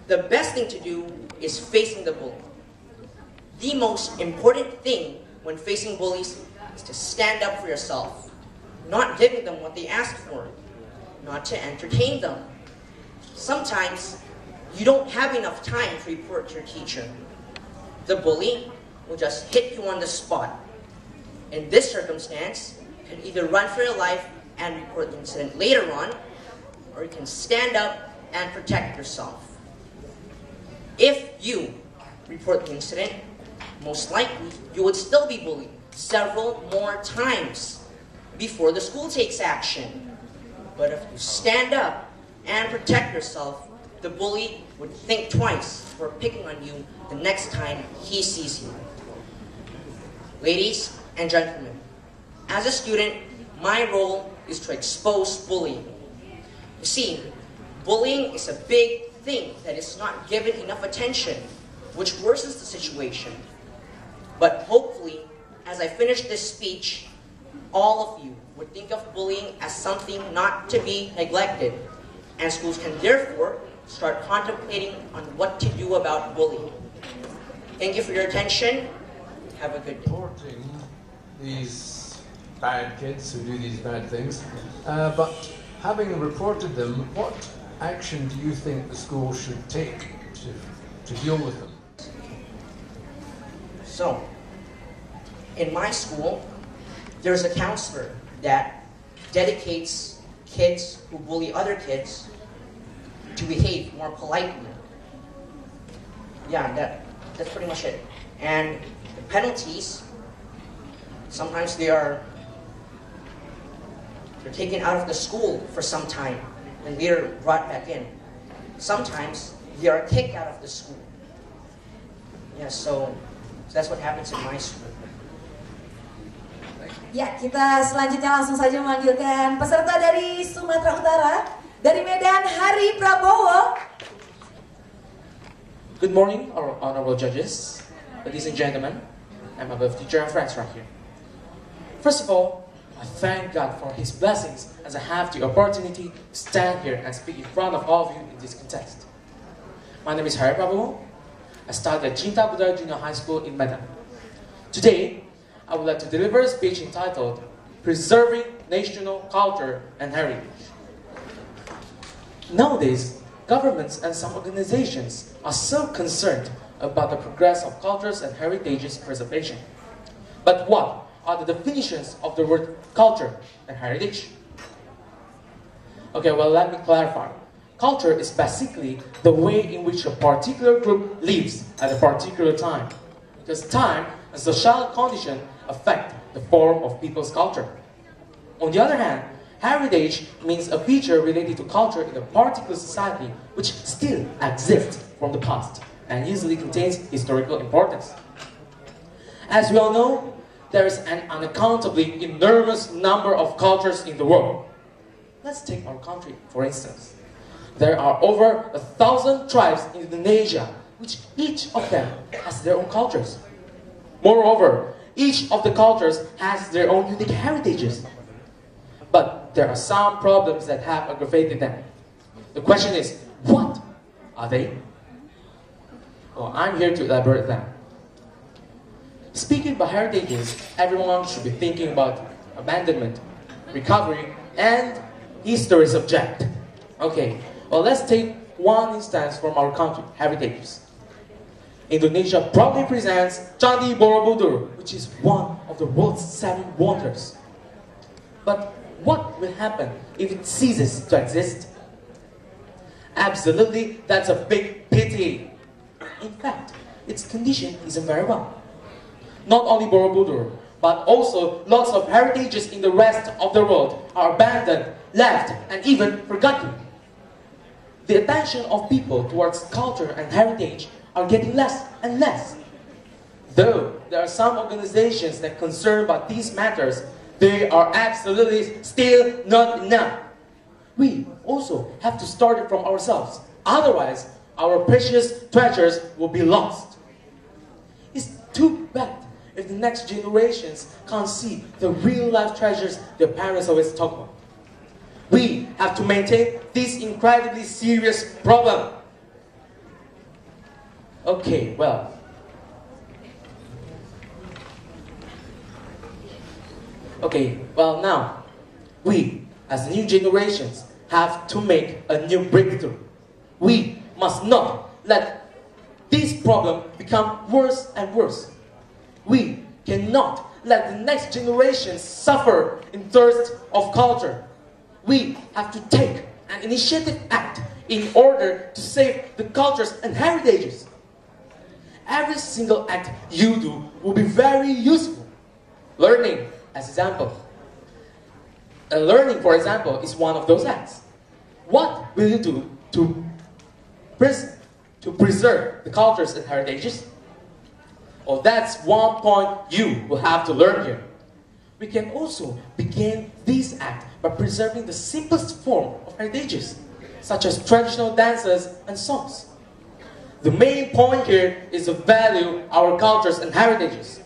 The best thing to do is facing the bully. The most important thing when facing bullies is to stand up for yourself, not giving them what they ask for, not to entertain them. Sometimes you don't have enough time to report to your teacher. The bully will just hit you on the spot. In this circumstance, you can either run for your life and report the incident later on, or you can stand up and protect yourself. If you report the incident, most likely you would still be bullied several more times before the school takes action. But if you stand up and protect yourself, the bully would think twice for picking on you the next time he sees you. Ladies and gentlemen, as a student, my role is to expose bullying. You see, bullying is a big thing that is not given enough attention, which worsens the situation. But hopefully, as I finish this speech, all of you would think of bullying as something not to be neglected, and schools can therefore start contemplating on what to do about bullying. Thank you for your attention. Have a good day. Reporting these bad kids who do these bad things, but having reported them, what action do you think the school should take to deal with them? So, in my school, there's a counselor that dedicates kids who bully other kids to behave more politely. Yeah, that's pretty much it. And the penalties, sometimes they're taken out of the school for some time and later brought back in. Sometimes they are kicked out of the school. Yeah, so that's what happens in my school. Ya, kita selanjutnya langsung saja memanggilkan peserta dari Sumatera Utara, dari Medan, Hari Prabowo. Good morning, our honorable judges, ladies and gentlemen, and my beloved teacher and friends right here. First of all, I thank God for His blessings as I have the opportunity to stand here and speak in front of all of you in this contest. My name is Hari Prabowo. I studied at Cinta Budaya Junior High School in Medan. Today, I would like to deliver a speech entitled Preserving National Culture and Heritage. Nowadays, governments and some organizations are so concerned about the progress of cultures and heritage's preservation. But what are the definitions of the word culture and heritage? Okay, well, let me clarify. Culture is basically the way in which a particular group lives at a particular time. Because time and social condition affect the form of people's culture. On the other hand, heritage means a feature related to culture in a particular society which still exists from the past and usually contains historical importance. As we all know, there is an unaccountably enormous number of cultures in the world. Let's take our country, for instance. There are over 1,000 tribes in Indonesia, which each of them has their own cultures. Moreover, each of the cultures has their own unique heritages. But there are some problems that have aggravated them. The question is, what are they? Well, I'm here to elaborate them. Speaking about heritages, everyone should be thinking about abandonment, recovery, and history subject. Okay, well, let's take one instance from our country, heritages. Indonesia proudly presents Candi Borobudur, which is one of the world's 7 wonders. But what will happen if it ceases to exist? Absolutely, that's a big pity. In fact, its condition isn't very well. Not only Borobudur, but also lots of heritages in the rest of the world are abandoned, left, and even forgotten. The attention of people towards culture and heritage are getting less and less. Though there are some organizations that are concerned about these matters, they are absolutely still not enough. We also have to start it from ourselves. Otherwise, our precious treasures will be lost. It's too bad if the next generations can't see the real-life treasures their parents always talk about. We have to maintain this incredibly serious problem. Okay, well. Now, we, as new generations, have to make a new breakthrough. We must not let this problem become worse and worse. We cannot let the next generations suffer in thirst of culture. We have to take an initiative act in order to save the cultures and heritages. every single act you do will be very useful. Learning, as example. Learning, for example, is one of those acts. What will you do to preserve the cultures and heritages? Oh, that's one point you will have to learn here. We can also begin this act by preserving the simplest form of heritages, such as traditional dances and songs. The main point here is to value our cultures and heritages.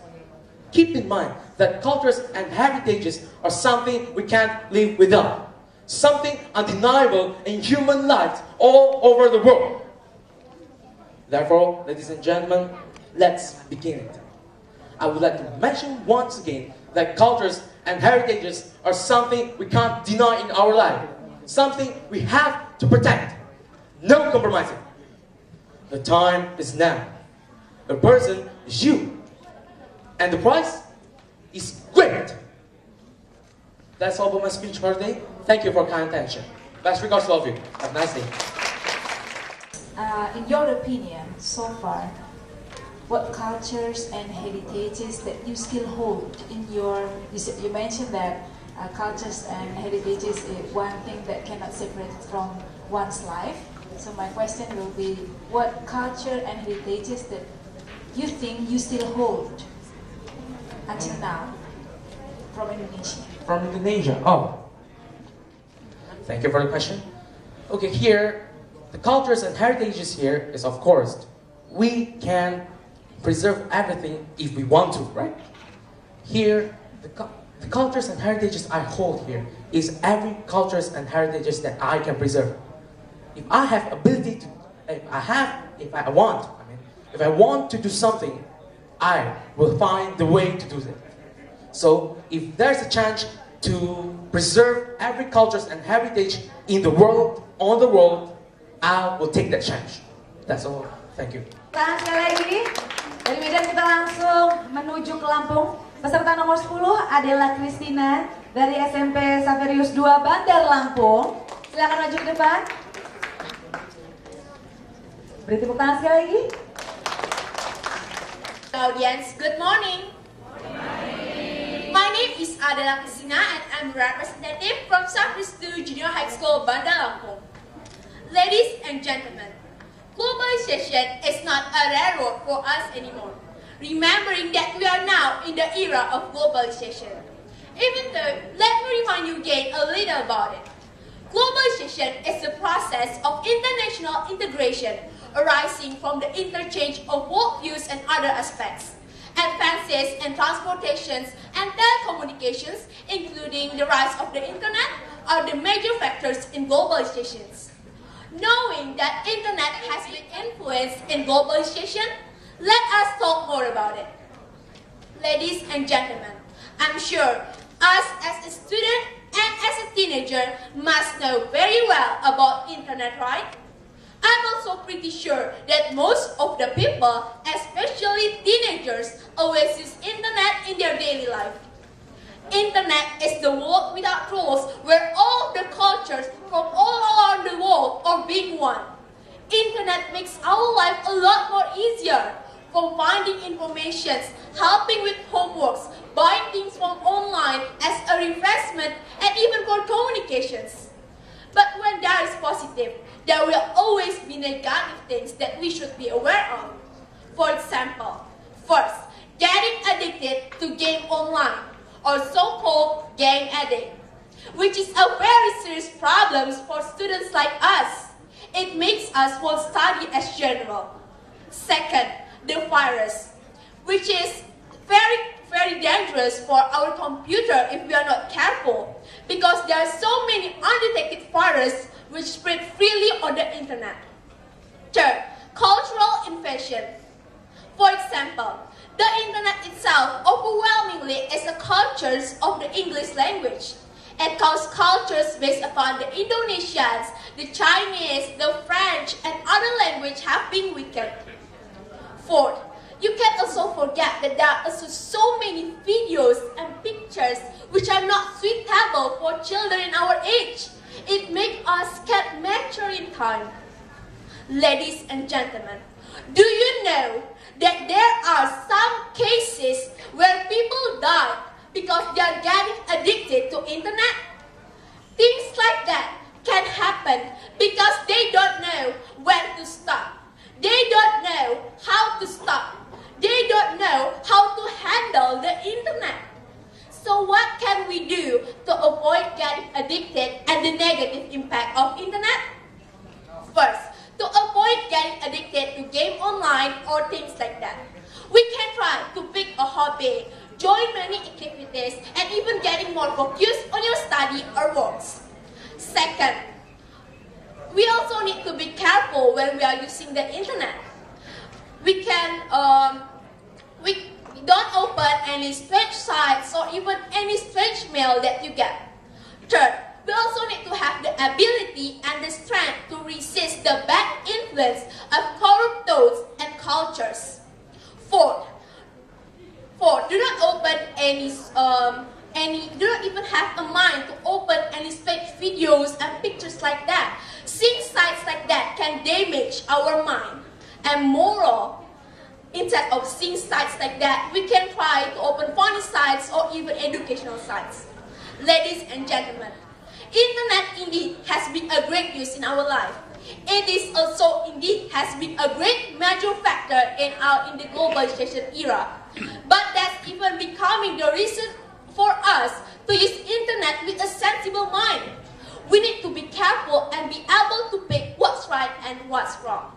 Keep in mind that cultures and heritages are something we can't live without, something undeniable in human life all over the world. Therefore, ladies and gentlemen, let's begin it. I would like to mention once again that cultures and heritages are something we can't deny in our life, something we have to protect. No compromising. The time is now. The person is you. And the prize is great. That's all about my speech for today. Thank you for kind attention. Best regards to all of you. Have a nice day. In your opinion, so far, what cultures and heritages that you still hold in your... You mentioned that cultures and heritages is one thing that cannot separate from one's life. So my question will be, what culture and heritages that you think you still hold until now from Indonesia? From Indonesia, oh. Thank you for the question. Okay, here, the cultures and heritages here is, of course, we can preserve everything if we want to, right? Here, the cultures and heritages I hold here is every cultures and heritages that I can preserve. If I have ability to, if I want to do something, I will find the way to do it. So, if there's a chance to preserve every cultures and heritage in the world, on the world, I will take that chance. That's all. Thank you. Tahan sekali lagi. Dari Medan kita langsung menuju ke Lampung. Peserta nomor 10 adalah Christina dari SMP Saverius 2 Bandar Lampung. Silakan maju ke depan. Beri tepuk tangan sekali lagi. Audience, good morning. My name is Adela Christina and I'm a representative from Saverius 2 Junior High School Bandar Lampung. Ladies and gentlemen, globalization is not a railroad for us anymore. Remembering that we are now in the era of globalization. Even though, let me remind you again a little about it. Globalization is the process of international integration arising from the interchange of worldviews and other aspects. Advances in transportations and telecommunications, including the rise of the internet, are the major factors in globalization. Knowing that internet has been influenced in globalization, let us talk more about it. Ladies and gentlemen, I'm sure us as a student and as a teenager must know very well about internet, right? I'm also pretty sure that most of the people, especially teenagers, always use internet in their daily life. Internet is the world without rules where all the cultures from all around the world are being one. Internet makes our life a lot more easier, from finding information, helping with homeworks, buying things from online as a refreshment, and even for communications. But when there is positive, there will always be negative things that we should be aware of. For example, first, getting addicted to game online, or so-called game addict, which is a very serious problem for students like us. It makes us want to study as general. Second, the virus, which is very dangerous for our computer if we are not careful, because there are so many undetected viruses which spread freely on the internet. Third, cultural invasion. For example, the internet itself overwhelmingly is the cultures of the English language. It counts cultures based upon the Indonesians, the Chinese, the French, and other languages have been weakened. Fourth, you can also forget that there are also so many videos and pictures which are not suitable for children in our age. It makes us get mature in time. Ladies and gentlemen, do you know that there are some cases where people die because they are getting addicted to internet? Things like that can happen because they don't know when to stop. They don't know how to stop. They don't know how to handle the internet. So what can we do to avoid getting addicted and the negative impact of internet? First, to avoid getting addicted to game online or things like that, we can try to pick a hobby, join many activities, and even getting more focused on your study or works. Second, we also need to be careful when we are using the internet. We don't open any strange sites or even any strange mail that you get. Third, we also need to have the ability and the strength to resist the bad influence of corrupt thoughts and cultures. Fourth, do not open do not even have a mind to open any strange videos and pictures like that. Seeing sites like that can damage our mind and moral. Instead of seeing sites like that, we can try to open funny sites or even educational sites. Ladies and gentlemen, internet indeed has been a great use in our life. It is also indeed has been a great major factor in the globalization era. But that's even becoming the reason for us to use internet with a sensible mind. We need to be careful and be able to pick what's right and what's wrong.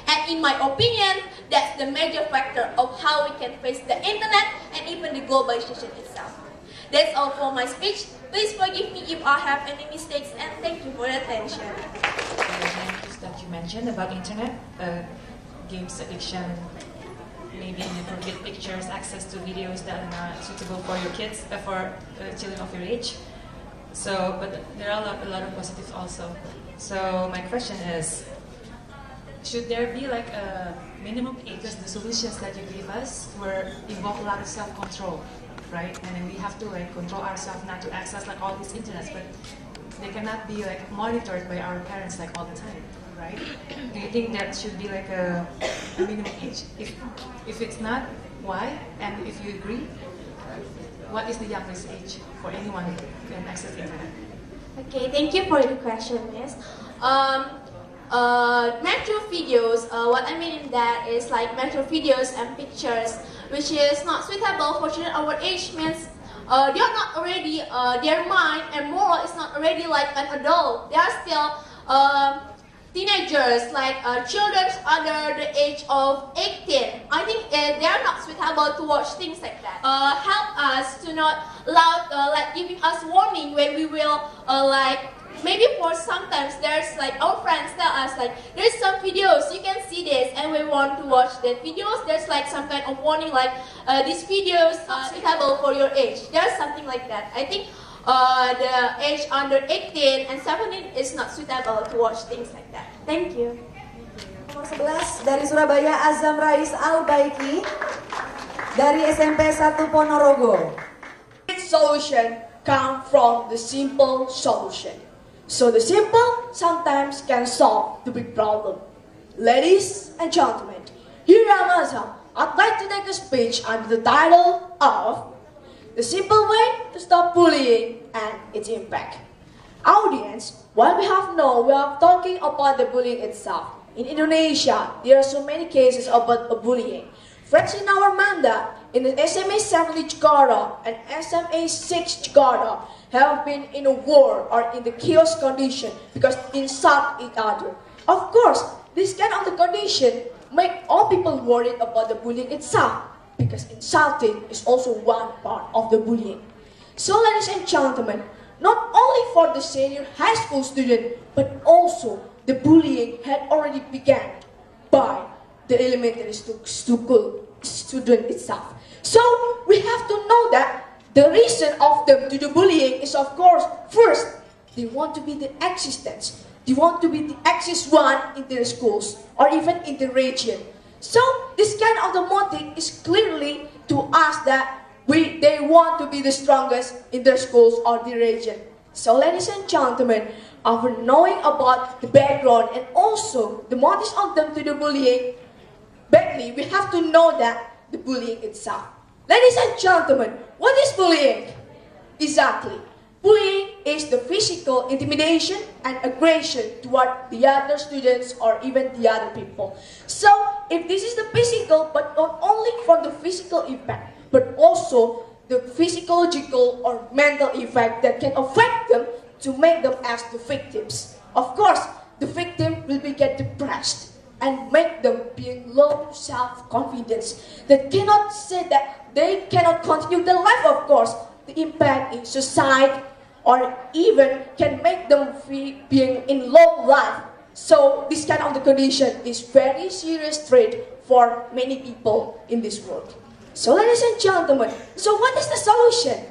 And in my opinion, that's the major factor of how we can face the internet and even the globalization itself. That's all for my speech. Please forgive me if I have any mistakes, and thank you for your attention. That you mentioned about internet, games addiction, maybe inappropriate pictures, access to videos that are not suitable for your kids, for children of your age. So, but there are a lot of positives also. So my question is, should there be like a minimum age? Because the solutions that you give us involve a lot of self-control, right? And then we have to like control ourselves not to access like all these internets, but they cannot be like monitored by our parents like all the time, right? Do you think that should be like a minimum age? If it's not, why? And if you agree, what is the youngest age for anyone who can access the internet? Okay, thank you for the question, Miss. Metro videos, what I mean in that is like metro videos and pictures which is not suitable for children our age means they are not already, their mind and moral is not already like an adult. They are still teenagers, like children under the age of 18. I think they are not suitable to watch things like that. Help us to not allow, like giving us warning when we will like, maybe for sometimes there's like our friends tell us like there's some videos you can see this and we want to watch that videos. There's like some kind of warning like these videos are suitable for your age. There's something like that. I think the age under 18 and 17 is not suitable to watch things like that. Thank you. Nomor 11 dari Surabaya Azam Rais Al-Baiki dari SMP 1 Ponorogo. Solution come from the simple solution. So the simple sometimes can solve the big problem. Ladies and gentlemen, here am Azam. I'd like to take a speech under the title of The Simple Way to Stop Bullying and Its Impact. Audience, what we are talking about the bullying itself. In Indonesia, there are so many cases about bullying. Friends in our Manda, in the SMA 7 Jakarta and SMA 6 Jakarta have been in a war or in the chaos condition because insult each other. Of course, this kind of the condition make all people worried about the bullying itself because insulting is also one part of the bullying. So ladies and gentlemen, not only for the senior high school student, but also the bullying had already begun by the elementary school student itself. So we have to know that the reason of them to do bullying is, of course, first, they want to be the existence. They want to be the axis one in their schools or even in the region. So this kind of the motive is clearly to us that they want to be the strongest in their schools or the region. So ladies and gentlemen, after knowing about the background and also the motives of them to the bullying, badly, we have to know that the bullying itself. Ladies and gentlemen, what is bullying? Exactly. Bullying is the physical intimidation and aggression toward the other students or even the other people. So, if this is the physical, but not only for the physical impact, but also the physiological or mental effect that can affect them to make them as the victims. Of course, the victim will get depressed and make them be low self-confidence. They cannot say that they cannot continue their life, of course. The impact in society or even can make them being in low life. So this kind of the condition is very serious threat for many people in this world. So ladies and gentlemen, so what is the solution?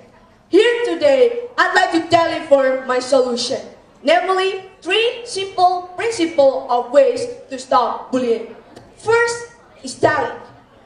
Here today, I'd like to tell you for my solution. Namely, 3 simple principles of ways to stop bullying. First is telling.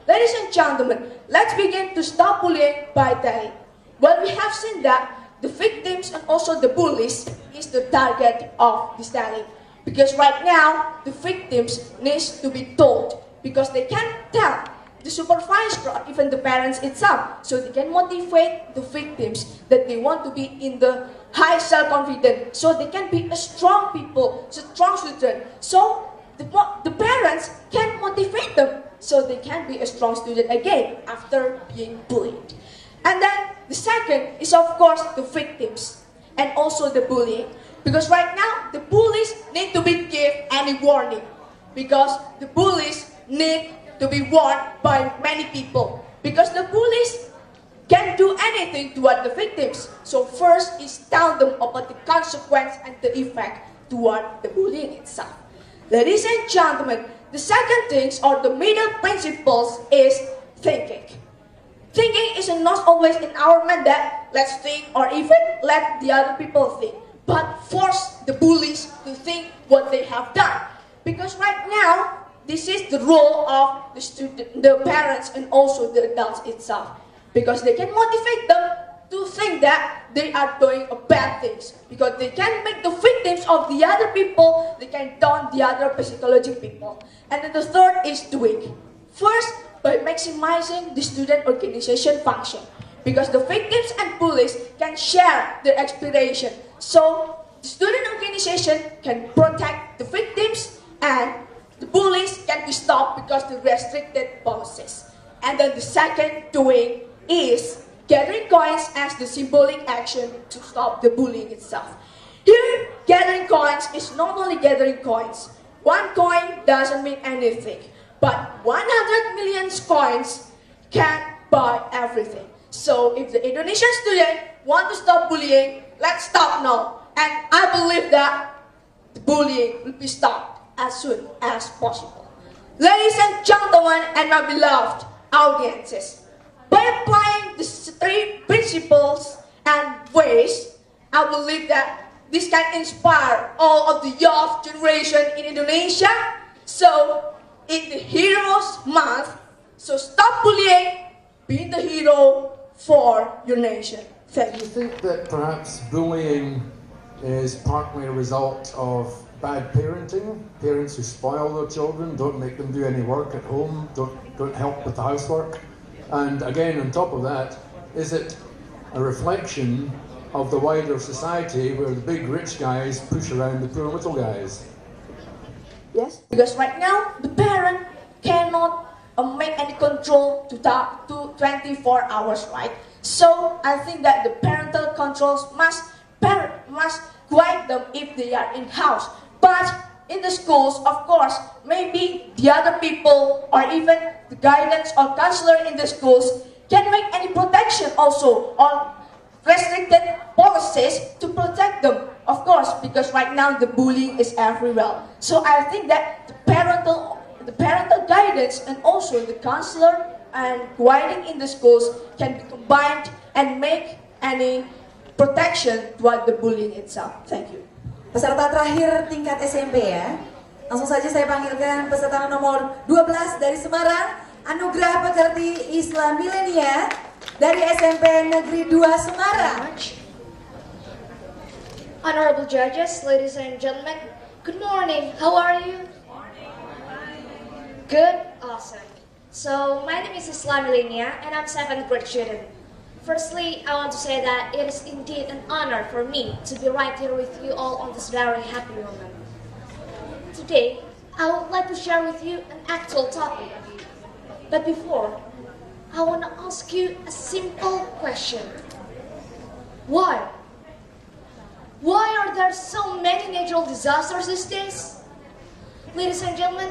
Ladies and gentlemen, let's begin to stop bullying by telling. Well, we have seen that the victims and also the bullies is the target of this telling. Because right now, the victims need to be told because they can't tell the supervisor or even the parents itself. So they can motivate the victims that they want to be in the high self-confidence. So they can be a strong people, strong student. So the parents can motivate them so they can be a strong student again after being bullied. And then the second is of course the victims and also the bullying. Because right now the bullies need to be given any warning. Because the bullies need to be warned by many people. Because the bullies can do anything toward the victims. So first is tell them about the consequence and the effect toward the bullying itself. Ladies and gentlemen, the second things or the middle principles is thinking. Thinking is not always in our mind that let's think or even let the other people think. But force the bullies to think what they have done. Because right now, this is the role of the student, the parents and also the adults itself. Because they can motivate them to think that they are doing bad things. Because they can make the victims of the other people, they can down the other psychological people. And then the third is doing. First, by maximizing the student organization function. Because the victims and bullies can share their experience. So, the student organization can protect the victims and the bullies can be stopped because the restricted policies. And then the second doing is gathering coins as the symbolic action to stop the bullying itself. Here, gathering coins is not only gathering coins. 1 coin doesn't mean anything. But 100 million coins can buy everything. So if the Indonesian student want to stop bullying, let's stop now. And I believe that the bullying will be stopped as soon as possible. Ladies and gentlemen and my beloved audiences, by applying these 3 principles and ways, I believe that this can inspire all of the youth generation in Indonesia. So, in the Heroes Month, so stop bullying, be the hero for your nation. Thank you. Do you think that perhaps bullying is partly a result of bad parenting? Parents who spoil their children, don't make them do any work at home, don't help with the housework? And again, on top of that, is it a reflection of the wider society where the big rich guys push around the poor little guys? Yes, because right now the parent cannot make any control to 24 hours, right? So I think that the parental controls must guide them if they are in house. But in the schools, of course, maybe the other people or even the guidance or counselor in the schools can make any protection also or restricted policies to protect them. Of course, because right now the bullying is everywhere. So I think that the parental guidance and also the counselor and guiding in the schools can be combined and make any protection toward the bullying itself. Thank you. Peserta terakhir tingkat SMP ya. Langsung saja saya panggilkan peserta nomor 12 dari Semarang, Anugerah Pekerti Islam Milenia dari SMP Negeri 2 Semarang. Honorable judges, ladies and gentlemen, good morning. How are you? Good? Awesome. So, my name is Islam Milenia, and I'm 7th grade student. Firstly, I want to say that it is indeed an honor for me to be right here with you all on this very happy moment. Today, I would like to share with you an actual topic. But before, I want to ask you a simple question. Why? Why are there so many natural disasters these days? Ladies and gentlemen,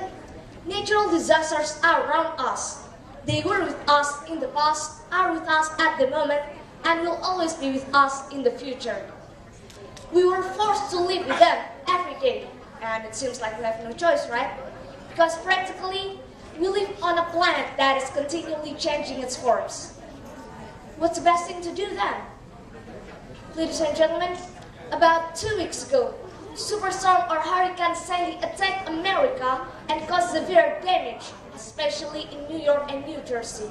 natural disasters are around us. They were with us in the past, are with us at the moment, and will always be with us in the future. We were forced to live with them every day, and it seems like we have no choice, right? Because practically, we live on a planet that is continually changing its forms. What's the best thing to do then? Ladies and gentlemen, about 2 weeks ago, Superstorm or Hurricane Sandy attacked America and caused severe damage, especially in New York and New Jersey.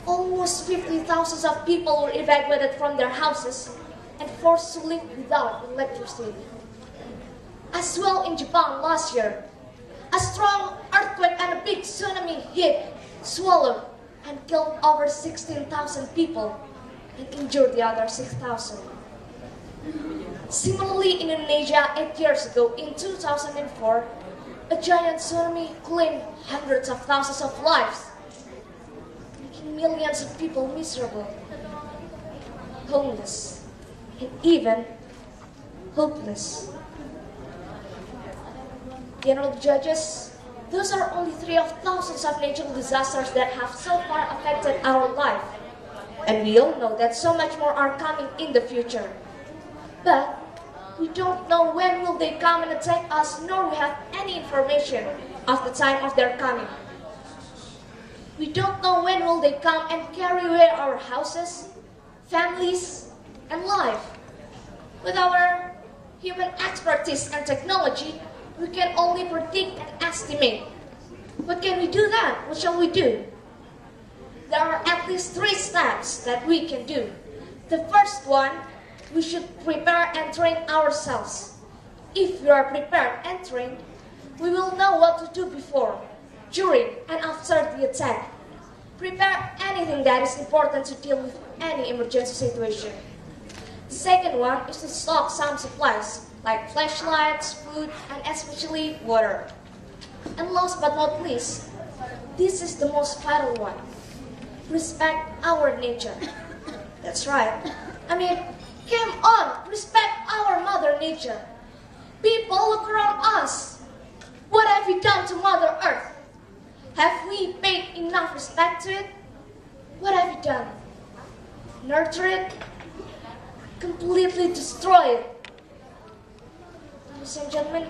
Almost 50,000 of people were evacuated from their houses and forced to live without electricity. As well in Japan last year, a strong earthquake and a big tsunami hit, swallowed, and killed over 16,000 people and injured the other 6,000. Similarly, in Indonesia, 8 years ago, in 2004, a giant tsunami claimed hundreds of thousands of lives, making millions of people miserable, homeless, and even hopeless. Honorable judges, those are only 3 of thousands of natural disasters that have so far affected our life. And we all know that so much more are coming in the future. But we don't know when will they come and attack us, nor we have any information of the time of their coming. We don't know when will they come and carry away our houses, families, and life. With our human expertise and technology, we can only predict and estimate. What can we do then? What shall we do? There are at least 3 steps that we can do. The first one, we should prepare and train ourselves. If we are prepared and trained, we will know what to do before, during, and after the attack. Prepare anything that is important to deal with any emergency situation. The second one is to stock some supplies, like flashlights, food, and especially water. And last but not least, this is the most vital one. Respect our nature. That's right. I mean, come on, respect our Mother Nature. People, look around us. What have we done to Mother Earth? Have we paid enough respect to it? What have we done? Nurture it? Completely destroy it? Ladies and gentlemen,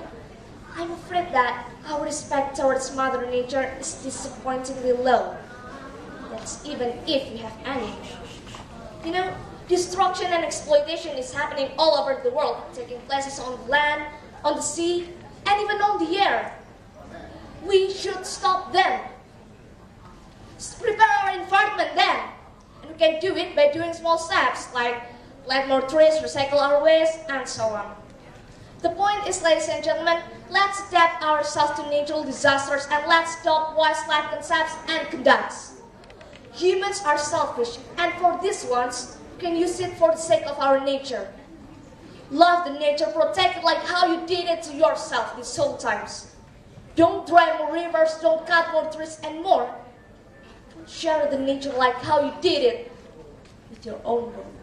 I'm afraid that our respect towards Mother Nature is disappointingly low. That's even if we have any. You know, destruction and exploitation is happening all over the world, taking places on the land, on the sea, and even on the air. We should stop them. Prepare our environment then. And we can do it by doing small steps, like plant more trees, recycle our waste, and so on. The point is, ladies and gentlemen, let's adapt ourselves to natural disasters and let's adopt wise life concepts and conducts. Humans are selfish, and for these ones, we can use it for the sake of our nature. Love the nature, protect it like how you did it to yourself these whole times. Don't drive more rivers, don't cut more trees, and more. Don't share the nature like how you did it with your own world.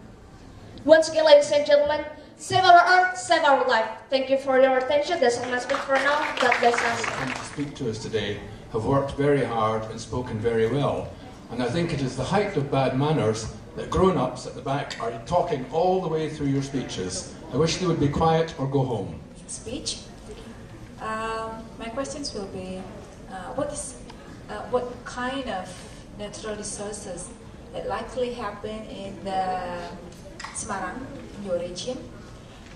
Once again, ladies and gentlemen, save our earth, save our life. Thank you for your attention. That's all my speech for now. God bless us. And to speak to us today have worked very hard and spoken very well. And I think it is the height of bad manners that grown-ups at the back are talking all the way through your speeches. I wish they would be quiet or go home. Speech. My questions will be, what kind of natural resources that likely happen in the Semarang, in your region,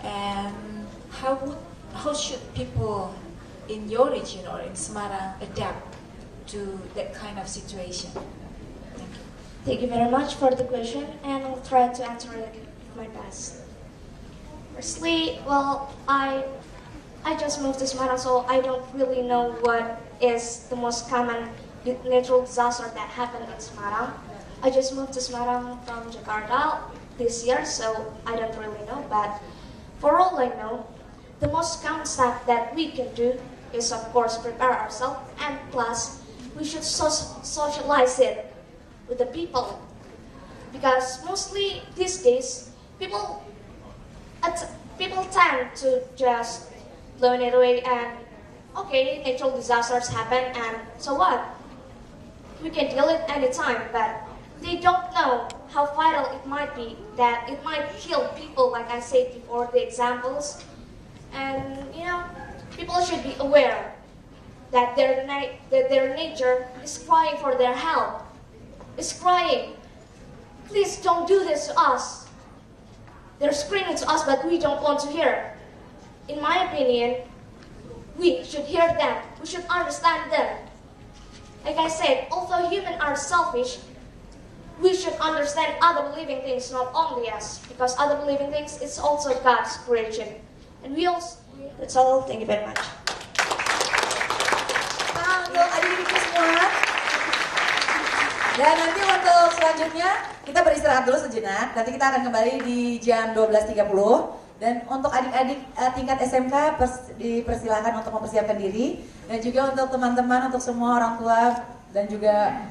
and how should people in your region or in Semarang adapt to that kind of situation? Thank you. Thank you very much for the question, and I'll try to answer it with my best. Firstly, well, I just moved to Semarang, so I don't really know what is the most common natural disaster that happened in Semarang. I just moved to Semarang from Jakarta this year, so I don't really know. But for all I know, the most common stuff that we can do is, of course, prepare ourselves, and plus, we should socialize it with the people. Because mostly these days, people tend to just blow it away and, okay, natural disasters happen, and so what? We can deal it anytime, but they don't know how vital it might be, that it might kill people, like I said before, the examples. And, you know, people should be aware that their nature is crying for their help. It's crying, please don't do this to us. They're screaming to us, but we don't want to hear. In my opinion, we should hear them. We should understand them. Like I said, although humans are selfish, we should understand other living things, not only us. Because other living things is also God's creation. And we also, that's all. Thank you very much. Untuk adik-adikku semua. Dan nanti untuk selanjutnya kita beristirahat dulu sejenak. Nanti kita akan kembali di jam 12.30. Dan untuk adik-adik tingkat SMK dipersilakan untuk mempersiapkan diri. Dan juga untuk teman-teman, untuk semua orang tua dan juga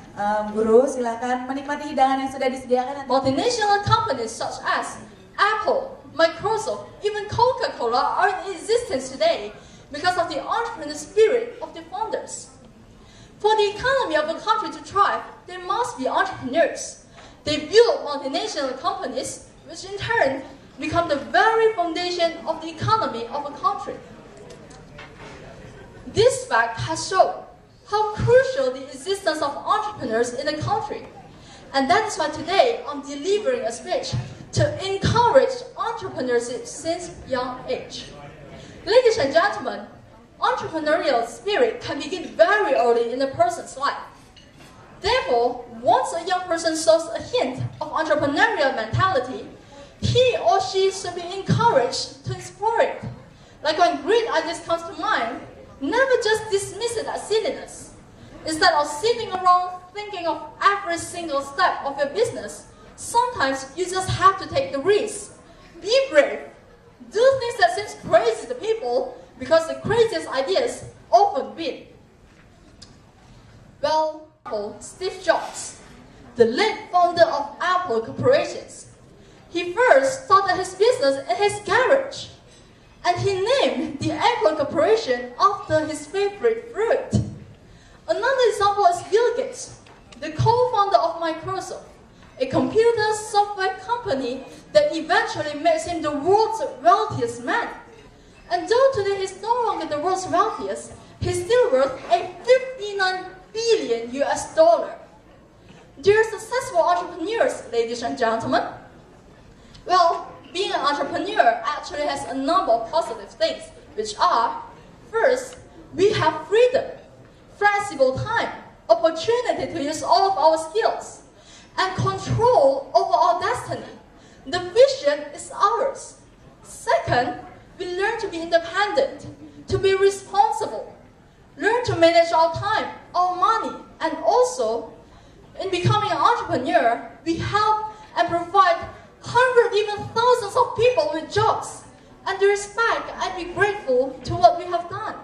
guru, silakan menikmati hidangan yang sudah disediakan. Multinational companies such as Apple, Microsoft, even Coca-Cola are in existence today because of the entrepreneurial spirit of the founders. For the economy of a country to thrive, there must be entrepreneurs. They build multinational companies, which in turn become the very foundation of the economy of a country. This fact has shown how crucial the existence of entrepreneurs in a country. And that is why today I'm delivering a speech to encourage entrepreneurship since young age. Ladies and gentlemen, entrepreneurial spirit can begin very early in a person's life. Therefore, once a young person shows a hint of entrepreneurial mentality, he or she should be encouraged to explore it. Like when great ideas comes to mind, never just dismiss it as silliness. Instead of sitting around thinking of every single step of your business, sometimes you just have to take the risk. Be brave. Do things that seem crazy to people, because the craziest ideas often win. Well, Steve Jobs, the late founder of Apple Corporations, he first started his business in his garage, and he named the Apple Corporation after his favorite fruit. Another example is Bill Gates, the co-founder of Microsoft, a computer software company that eventually makes him the world's wealthiest man. And though today he's no longer the world's wealthiest, he's still worth a $59 billion US. They're successful entrepreneurs, ladies and gentlemen. Well, being an entrepreneur actually has a number of positive things, which are, first, we have freedom, flexible time, opportunity to use all of our skills, and control over our destiny. The vision is ours. Second, we learn to be independent, to be responsible, learn to manage our time, our money, and also, in becoming an entrepreneur, we help and provide hundreds, even thousands of people with jobs, and to respect and be grateful to what we have done.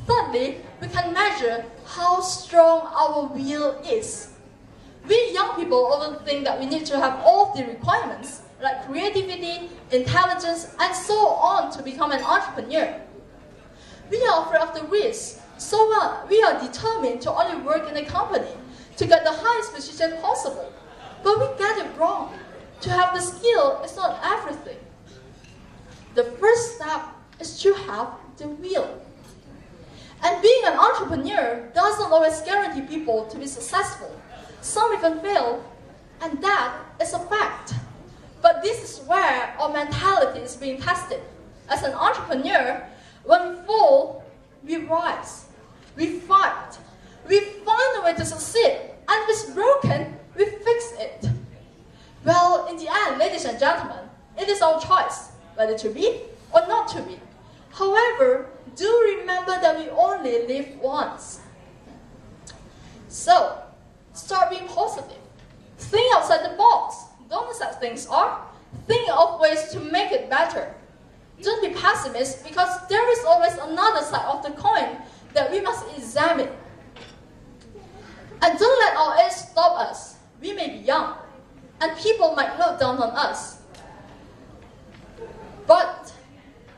Thirdly, we can measure how strong our will is. We young people often think that we need to have all the requirements, like creativity, intelligence, and so on to become an entrepreneur. We are afraid of the risk, so we are determined to only work in a company to get the highest position possible. But we get it wrong. To have the skill is not everything. The first step is to have the will. And being an entrepreneur doesn't always guarantee people to be successful. Some even fail, and that is a fact. But this is where our mentality is being tested. As an entrepreneur, when we fall, we rise. We fight. We find a way to succeed. And if it's broken, we fix it. Well, in the end, ladies and gentlemen, it is our choice. whether to be or not to be. However, do remember that we only live once. So, start being positive. Think outside the box. Don't accept things are. Think of ways to make it better. Don't be pessimist, because there is always another side of the coin that we must examine. And don't let our age stop us. We may be young, and people might look down on us. But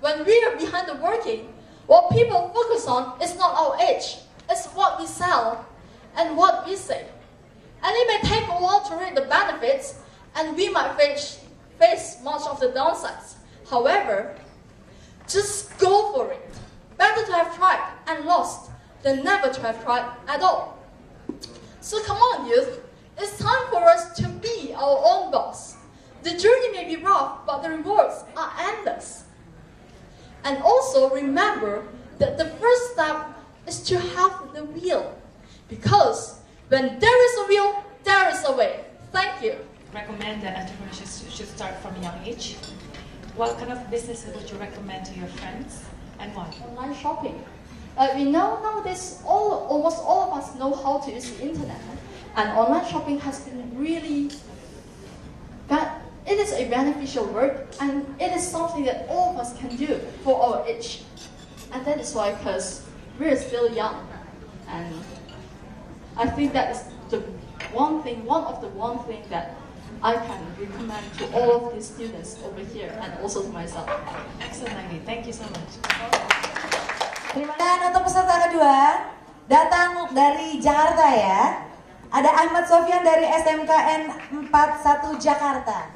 when we are behind the working, what people focus on is not our age. It's what we sell and what we say. And it may take a while to reap the benefits, and we might face much of the downsides. However, just go for it. Better to have tried and lost than never to have tried at all. So come on, youth. It's time for us to be our own boss. The journey may be rough, but the rewards are endless. And also remember that the first step is to have the will. Because when there is a will, there is a way. Thank you. Recommend that entrepreneurs should start from a young age. What kind of business would you recommend to your friends, and why? Online shopping. We know nowadays almost all of us know how to use the internet, and online shopping has been really, it is a beneficial work, and it is something that all of us can do for our age. And that is why, because we're still young, and I think that is one of the thing that I can recommend to all of these students over here, and also to myself. Excellent, Ivy. Thank you so much. Dan untuk peserta kedua, datang dari Jakarta ya. Ada Ahmad Sofyan dari SMKN 41 Jakarta.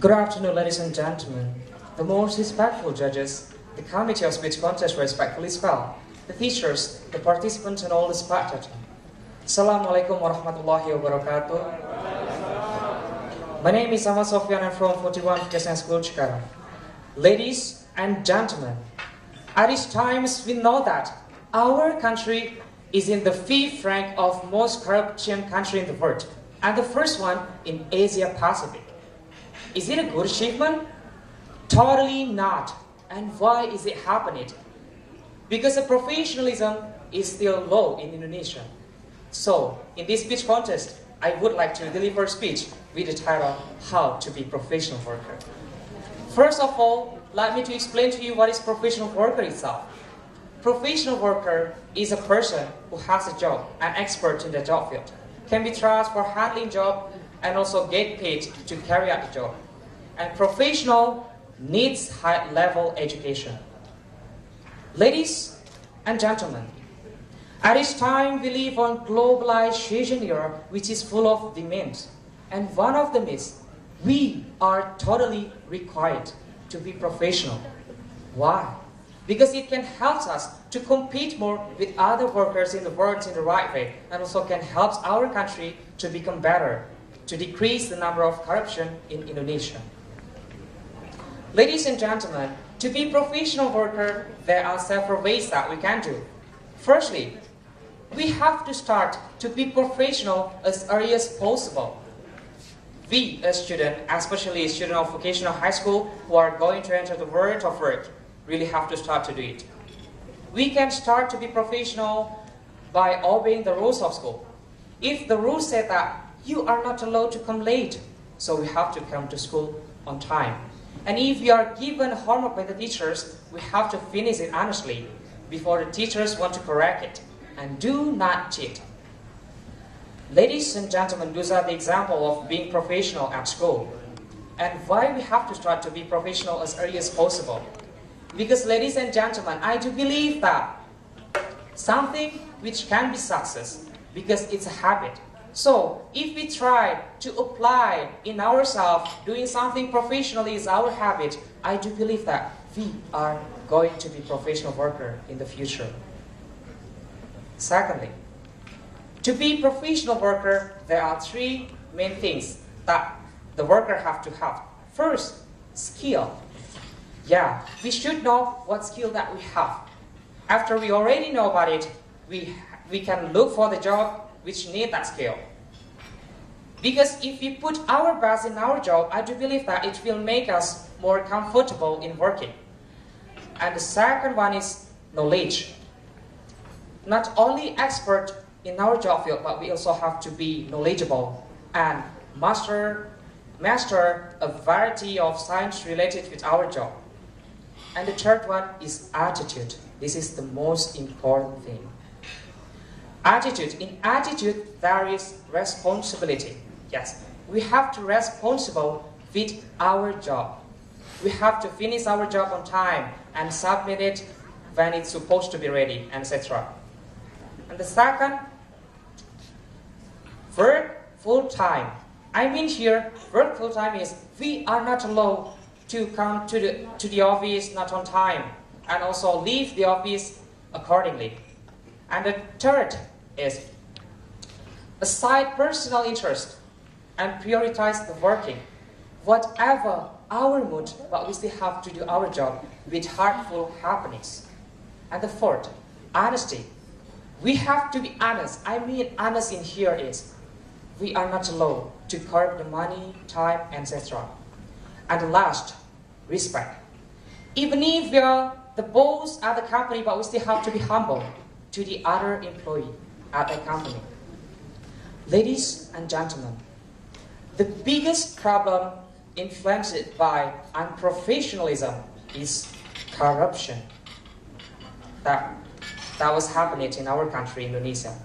Good afternoon, ladies and gentlemen. The most respectful judges, the committee of speech contest respectfully spell, the teachers, the participants, and all the spectators. Assalamualaikum warahmatullahi wabarakatuh. My name is Ahmad Sofyan. I'm from 41 Vocational School, Jakarta. Ladies and gentlemen, at these times we know that our country is in the 5th rank of most corruption country in the world, and the first one in Asia Pacific. Is it a good achievement? Totally not. And why is it happening? Because the professionalism is still low in Indonesia. So, in this speech contest, I would like to deliver a speech with the title, How to be Professional Worker. First of all, let me to explain to you what is professional worker itself. Professional worker is a person who has a job, an expert in the job field, can be trusted for handling job and also get paid to carry out the job. And professional needs high-level education. Ladies and gentlemen, at this time we live on globalization era, which is full of demands. And one of them is, we are totally required to be professional. Why? Because it can help us to compete more with other workers in the world in the right way, and also can help our country to become better, to decrease the number of corruption in Indonesia. Ladies and gentlemen, to be professional worker, there are several ways that we can do. Firstly, we have to start to be professional as early as possible. We, as students, especially students of vocational high school who are going to enter the world of work, really have to start to do it. We can start to be professional by obeying the rules of school. If the rules say that you are not allowed to come late, so we have to come to school on time. And if we are given homework by the teachers, we have to finish it honestly before the teachers want to correct it. And do not cheat. Ladies and gentlemen, those are the example of being professional at school. And why we have to start to be professional as early as possible. Because ladies and gentlemen, I do believe that something which can be success, because it's a habit. So, if we try to apply in ourselves, doing something professionally is our habit, I do believe that we are going to be professional worker in the future. Secondly, to be professional worker, there are 3 main things that the worker have to have. First, skill. Yeah, we should know what skill that we have. After we already know about it, we can look for the job which need that skill. Because if we put our best in our job, I do believe that it will make us more comfortable in working. And the second one is knowledge. Not only expert in our job field, but we also have to be knowledgeable and master a variety of science related with our job. And the third one is attitude. This is the most important thing. Attitude. In attitude, there is responsibility. Yes, we have to be responsible with our job. We have to finish our job on time and submit it when it's supposed to be ready, etc. And the second, work full time. I mean here, work full time is we are not allowed to come to the office not on time and also leave the office accordingly. And the third is aside personal interest and prioritize the working. Whatever our mood, but we still have to do our job with heartful happiness. And the fourth, honesty. We have to be honest. I mean honest in here is we are not allowed to curb the money, time, etc. And the last, respect. Even if we are the boss at the company, but we still have to be humble to the other employee at the company. Ladies and gentlemen, the biggest problem influenced by unprofessionalism is corruption. That was happening in our country, Indonesia.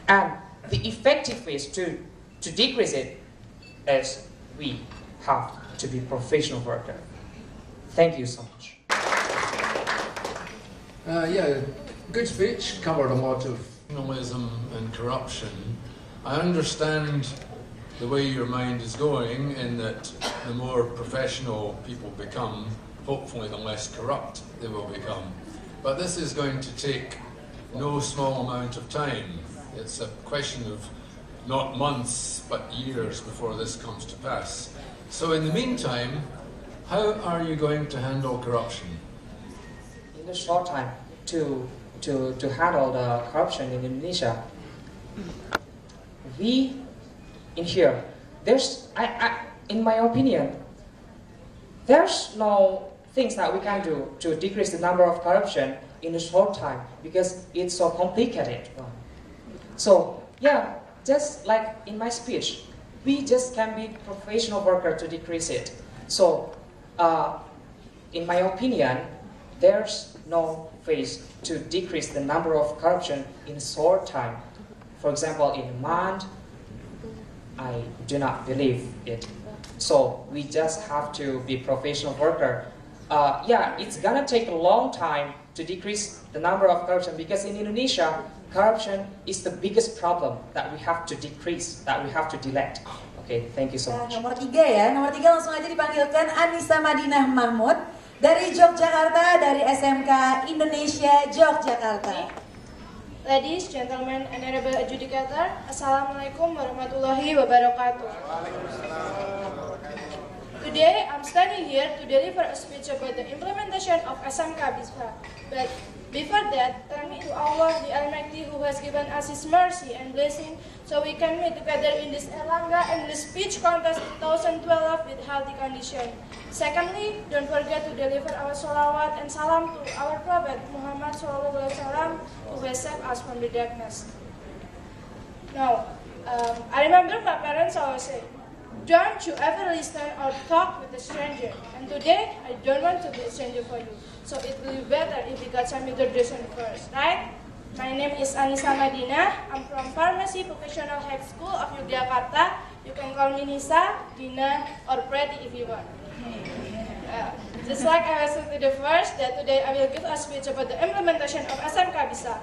And the effective ways to decrease it is we have to be professional worker. Thank you so much. Yeah, good speech, covered a lot of professionalism and corruption. I understand the way your mind is going in that the more professional people become, hopefully the less corrupt they will become. But this is going to take no small amount of time. It's a question of not months, but years before this comes to pass. So in the meantime, how are you going to handle corruption? In the short time, to handle the corruption in Indonesia, we in here, in my opinion, there's no things that we can do to decrease the number of corruption in a short time because it's so complicated. So yeah, just like in my speech, we just can be professional worker to decrease it. So in my opinion, there's no ways to decrease the number of corruption in a short time. For example, in a month, I do not believe it. So we just have to be professional worker. Yeah, it's gonna take a long time to decrease the number of corruption because in Indonesia, corruption is the biggest problem that we have to decrease, that we have to delete. Okay, thank you so much. Nomor 3 ya, nomor 3 langsung aja dipanggilkan Anissa Madinah Mahmud dari Yogyakarta, dari SMK Indonesia Yogyakarta. Ladies, gentlemen, and honorable adjudicator, Assalamualaikum warahmatullahi wabarakatuh. Today, I'm standing here to deliver a speech about the implementation of SMK BISPA. But before that, thank you to Allah, the Almighty, who has given us His mercy and blessing, so we can meet together in this Erlangga and the speech contest 2012 with healthy condition. Secondly, don't forget to deliver our salawat and salam to our Prophet Muhammad SAW, who has saved us from the darkness. Now, I remember my parents always say, don't you ever listen or talk with a stranger. And today, I don't want to be a stranger for you. So it will be better if you got some introduction first, right? My name is Anissa Madinah. I'm from Pharmacy Professional High School of Yogyakarta. You can call me Nisa, Dina, or Pretty if you want. Just like I was saying to the first, that today I will give a speech about the implementation of SMK BISA.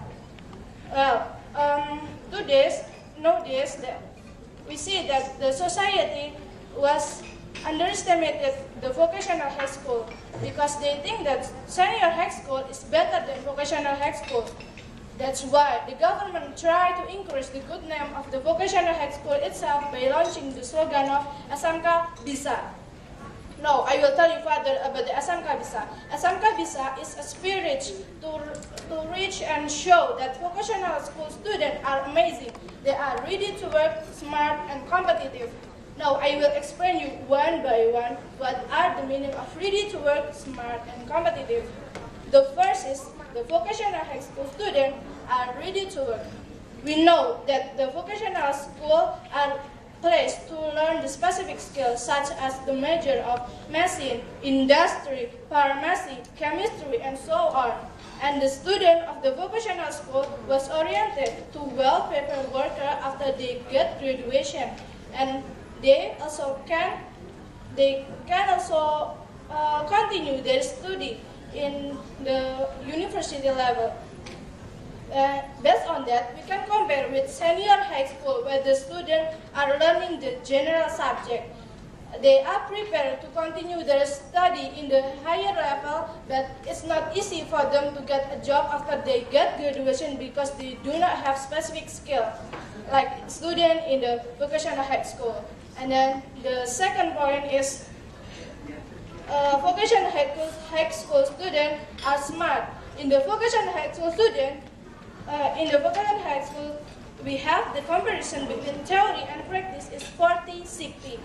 Well, nowadays that we see that the society was underestimated the vocational high school because they think that senior high school is better than vocational high school. That's why the government tried to increase the good name of the vocational high school itself by launching the slogan of SMK BISA. No, I will tell you further about the SMK Bisa. SMK Bisa is a spirit to reach and show that vocational school students are amazing. They are ready to work, smart, and competitive. Now, I will explain you one by one what are the meaning of ready to work, smart, and competitive. The first is the vocational high school students are ready to work. We know that the vocational school are placed to learn the specific skills such as the major of medicine, industry, pharmacy, chemistry, and so on. And the student of the vocational school was oriented to well-prepared worker after they get graduation, and they can also continue their study in the university level. Based on that, we can compare with senior high school where the students are learning the general subject. They are prepared to continue their study in the higher level, but it's not easy for them to get a job after they get graduation because they do not have specific skill, like students in the vocational high school. And then the second point is vocational high school students are smart. In the vocational high school we have the comparison between theory and practice is 40-60.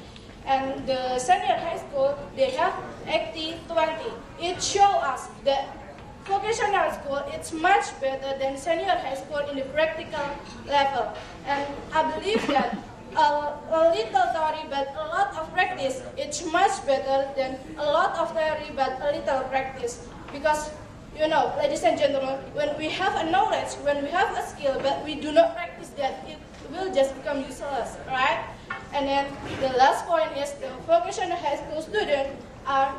And the senior high school, they have 80-20. It shows us that vocational school is much better than senior high school in the practical level. And I believe that a little theory but a lot of practice, it's much better than a lot of theory but a little practice. Because, you know, ladies and gentlemen, when we have a knowledge, when we have a skill, but we do not practice that, it will just become useless, right? And then the last point is the vocational high school students are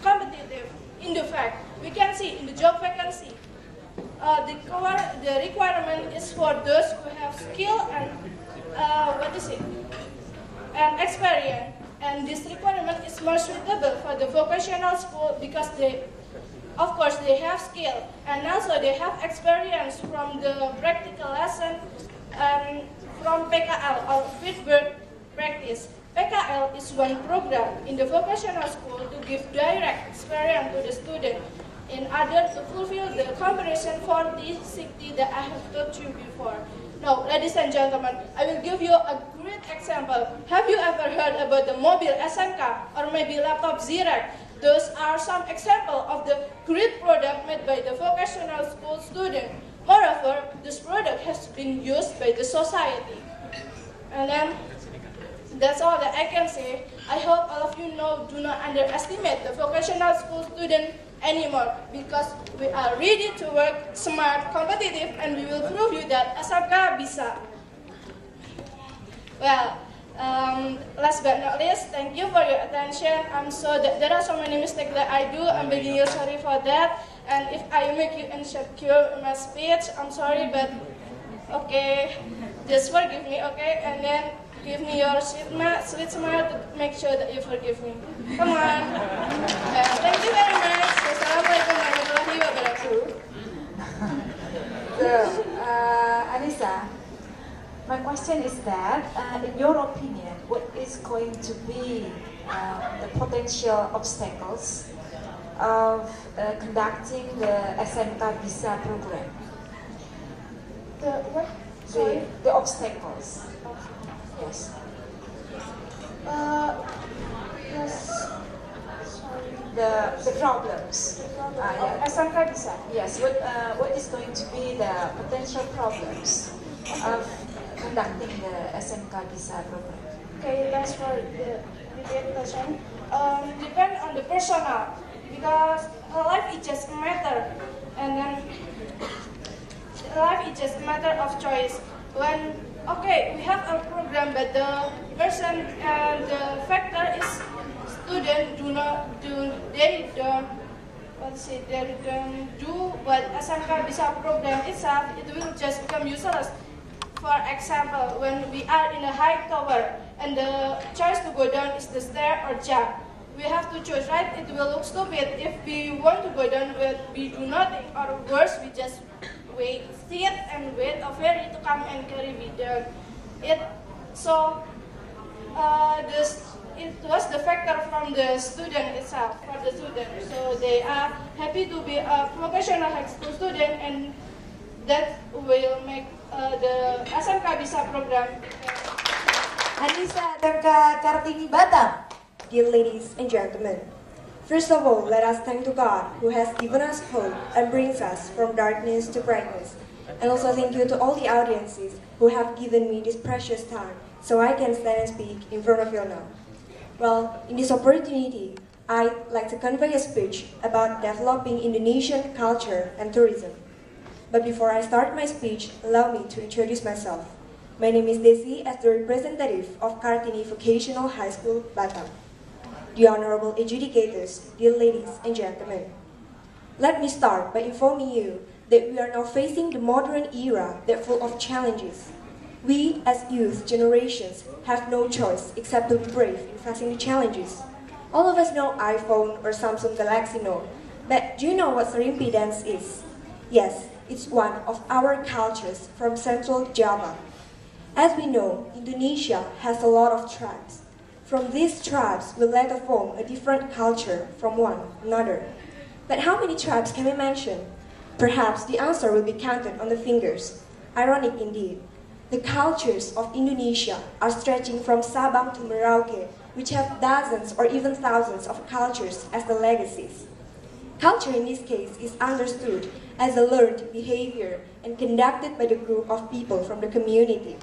competitive. In the fact, we can see in the job vacancy, the requirement is for those who have skill and and experience. And this requirement is more suitable for the vocational school because of course, they have skill, and also they have experience from the practical lesson from PKL or fieldwork practice. PKL is one program in the vocational school to give direct experience to the student in order to fulfill the comparison 40-60 that I have told you before. Now, ladies and gentlemen, I will give you a great example. Have you ever heard about the mobile SMK or maybe laptop Xerox? Those are some examples of the great product made by the vocational school student. Moreover, this product has been used by the society. And then, that's all that I can say. I hope all of you do not underestimate the vocational school student anymore, because we are ready to work, smart, competitive, and we will prove you that SMK bisa. Well, last but not least, thank you for your attention. I'm so that there are so many mistakes that I do. I'm begging you sorry for that. And if I make you insecure in my speech, I'm sorry, but okay, just forgive me, okay? And then give me your sweet smile to make sure that you forgive me. Come on. Thank you very much. Wassalamualaikum warahmatullahi wabarakatuh. So, Anissa, my question is that, in your opinion, what is going to be the potential obstacles of conducting the SMK Bisa program? The what? Sorry? The obstacles. Yes. Yes. Sorry. The problems. Yeah. SMK Bisa. Yes. What is going to be the potential problems of conducting the SMK Bisa program? Okay, thanks for the detailed question. Depend on the personnel, because life is just a matter, and then life is just a matter of choice. When we have a program, but the person and the factor is student they don't do what SMK Bisa program itself, it will just become useless. For example, when we are in a high tower and the choice to go down is the stair or jump, we have to choose, right? It will look stupid if we want to go down, but we do nothing, or worse, we just sit and wait a ferry to come and carry me down. it was the factor from the student itself, for the student. So they are happy to be a vocational high school student, and that will make the SMK Bisa program. Anissa dan Kak Kartini Batam. Dear ladies and gentlemen, first of all, let us thank to God who has given us hope and brings us from darkness to brightness. And also thank you to all the audiences who have given me this precious time so I can stand and speak in front of you now. Well, in this opportunity, I'd like to convey a speech about developing Indonesian culture and tourism. But before I start my speech, allow me to introduce myself. My name is Desi as the representative of Kartini Vocational High School, Batam. The honorable adjudicators, dear ladies and gentlemen. Let me start by informing you that we are now facing the modern era that's full of challenges. We, as youth generations, have no choice except to be brave in facing the challenges. All of us know iPhone or Samsung Galaxy Note, but do you know what Serimpi dance is? Yes, it's one of our cultures from Central Java. As we know, Indonesia has a lot of tribes. From these tribes will later form a different culture from one another. But how many tribes can we mention? Perhaps the answer will be counted on the fingers. Ironic indeed. The cultures of Indonesia are stretching from Sabang to Merauke, which have dozens or even thousands of cultures as the legacies. Culture in this case is understood as a learned behavior and conducted by the group of people from the community.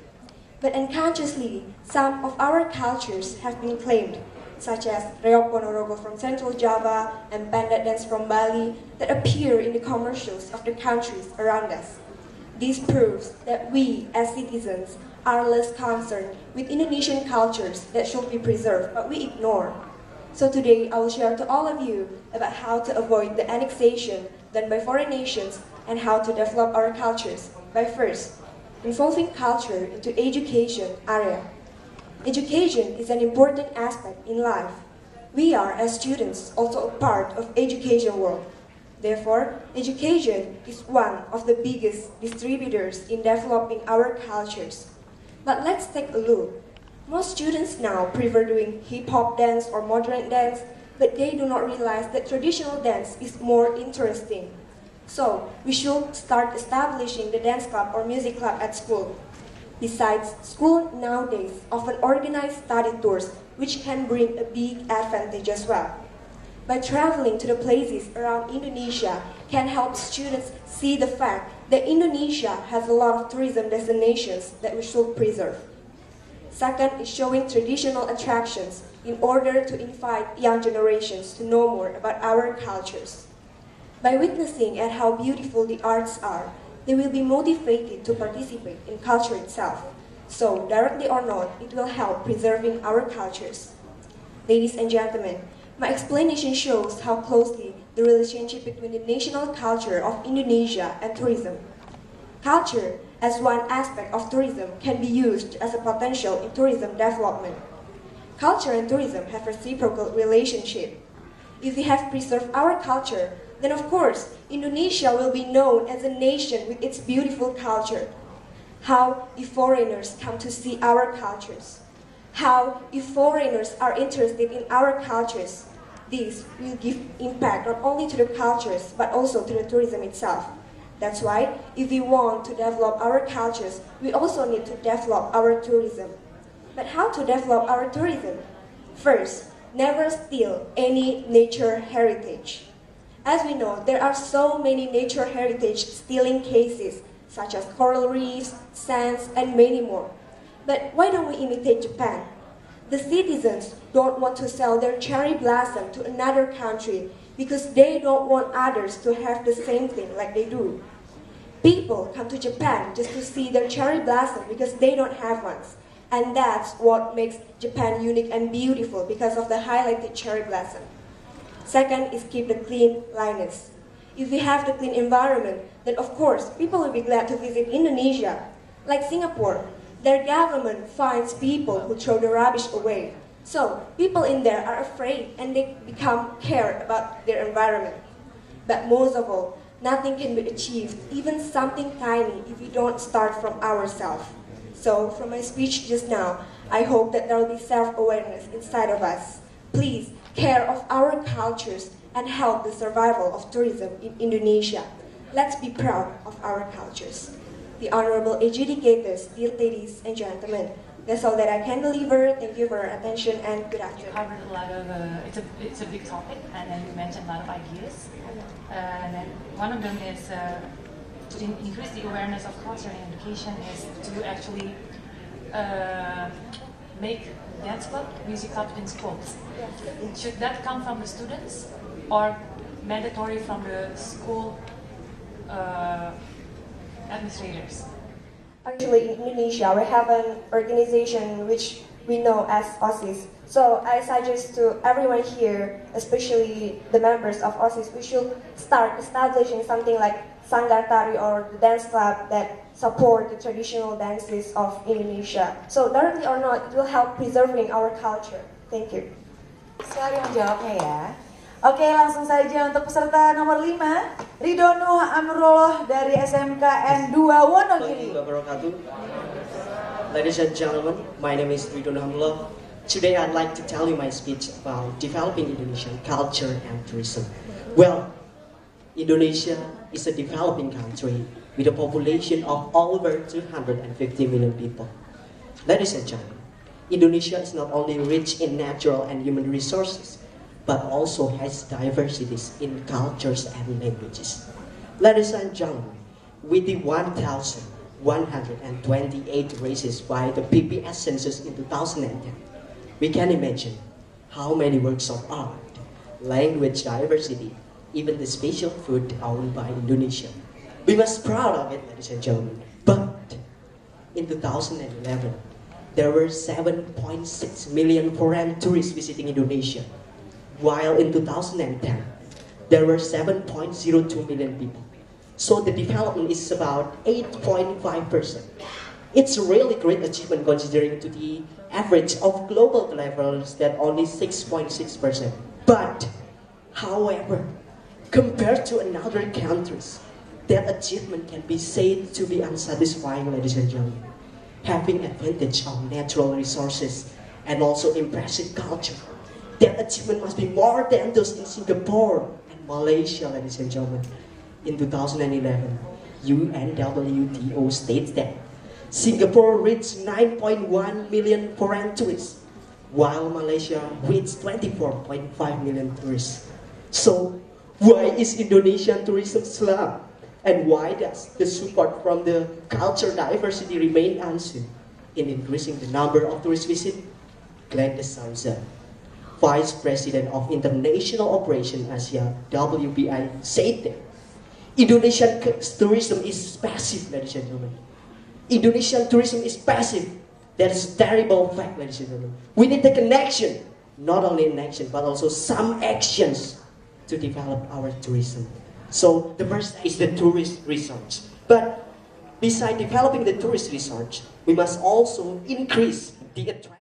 But unconsciously, some of our cultures have been claimed, such as Reok Ponorogo from Central Java and Pandat dance from Bali that appear in the commercials of the countries around us. This proves that we, as citizens, are less concerned with Indonesian cultures that should be preserved, but we ignore. So today, I will share to all of you about how to avoid the annexation done by foreign nations and how to develop our cultures by first, involving culture into education area. Education is an important aspect in life. We are, as students, also a part of education world. Therefore, education is one of the biggest distributors in developing our cultures. But let's take a look. Most students now prefer doing hip-hop dance or modern dance, but they do not realize that traditional dance is more interesting. So, we should start establishing the dance club or music club at school. Besides, school nowadays often organize study tours, which can bring a big advantage as well. By traveling to the places around Indonesia can help students see the fact that Indonesia has a lot of tourism destinations that we should preserve. Second is showing traditional attractions in order to invite young generations to know more about our cultures. By witnessing at how beautiful the arts are, they will be motivated to participate in culture itself. So, directly or not, it will help preserving our cultures. Ladies and gentlemen, my explanation shows how closely the relationship between the national culture of Indonesia and tourism. Culture, as one aspect of tourism, can be used as a potential in tourism development. Culture and tourism have a reciprocal relationship. If we have preserved our culture, then of course, Indonesia will be known as a nation with its beautiful culture. How if foreigners come to see our cultures? How if foreigners are interested in our cultures? This will give impact not only to the cultures, but also to the tourism itself. That's why, if we want to develop our cultures, we also need to develop our tourism. But how to develop our tourism? First, never steal any nature heritage. As we know, there are so many nature heritage stealing cases, such as coral reefs, sands, and many more. But why don't we imitate Japan? The citizens don't want to sell their cherry blossom to another country because they don't want others to have the same thing like they do. People come to Japan just to see their cherry blossom because they don't have one. And that's what makes Japan unique and beautiful because of the highlighted cherry blossom. Second is keep the cleanliness. If we have the clean environment, then of course people will be glad to visit Indonesia. Like Singapore, their government finds people who throw the rubbish away. So people in there are afraid and they become care about their environment. But most of all, nothing can be achieved, even something tiny, if we don't start from ourselves. So, from my speech just now, I hope that there will be self-awareness inside of us. Please, care of our cultures and help the survival of tourism in Indonesia. Let's be proud of our cultures. The honorable adjudicators, dear ladies and gentlemen, that's all that I can deliver. Thank you for your attention and good afternoon. You covered a lot of, it's a big topic, and then you mentioned a lot of ideas. And then one of them is to increase the awareness of culture and education is to actually make dance club, music club in schools. Should that come from the students or mandatory from the school administrators? Actually, in Indonesia, we have an organization which we know as OSIS. So I suggest to everyone here, especially the members of OSIS, we should start establishing something like Sanggar Tari or the dance club that support the traditional dances of Indonesia. So directly or not, it will help preserving our culture. Thank you. Sekali menjawabnya ya. Oke, langsung saja untuk peserta nomor 5, Ridhono Amrullah dari SMK N2 Wonogiri. Ladies and gentlemen, my name is Ridhono Amrullah. Today I'd like to tell you my speech about developing Indonesian culture and tourism. Well, Indonesia is a developing country with a population of over 250 million people. Ladies and gentlemen, Indonesia is not only rich in natural and human resources, but also has diversities in cultures and languages. Ladies and gentlemen, with the 1,128 races by the PPS census in 2010, we can imagine how many works of art, language diversity, even the special food owned by Indonesia. We must be proud of it, ladies and gentlemen. But in 2011, there were 7.6 million foreign tourists visiting Indonesia, while in 2010, there were 7.02 million people. So the development is about 8.5%. It's a really great achievement considering to the average of global levels that only 6.6%. But, however, compared to another countries, that achievement can be said to be unsatisfying, ladies and gentlemen. Having advantage of natural resources and also impressive culture, that achievement must be more than those in Singapore and Malaysia, ladies and gentlemen. In 2011, UNWTO states that Singapore reached 9.1 million foreign tourists, while Malaysia reached 24.5 million tourists. So, why is Indonesian tourism slump? And why does the support from the culture diversity remain unseen in increasing the number of tourist visits? Glenda Souza, Vice President of International Operation Asia, WBI, said that Indonesian tourism is passive, ladies and gentlemen. Indonesian tourism is passive. That is a terrible fact, ladies and gentlemen. We need the connection, not only an action, but also some actions to develop our tourism. So the first is the tourist research. But besides developing the tourist research, we must also increase the attraction.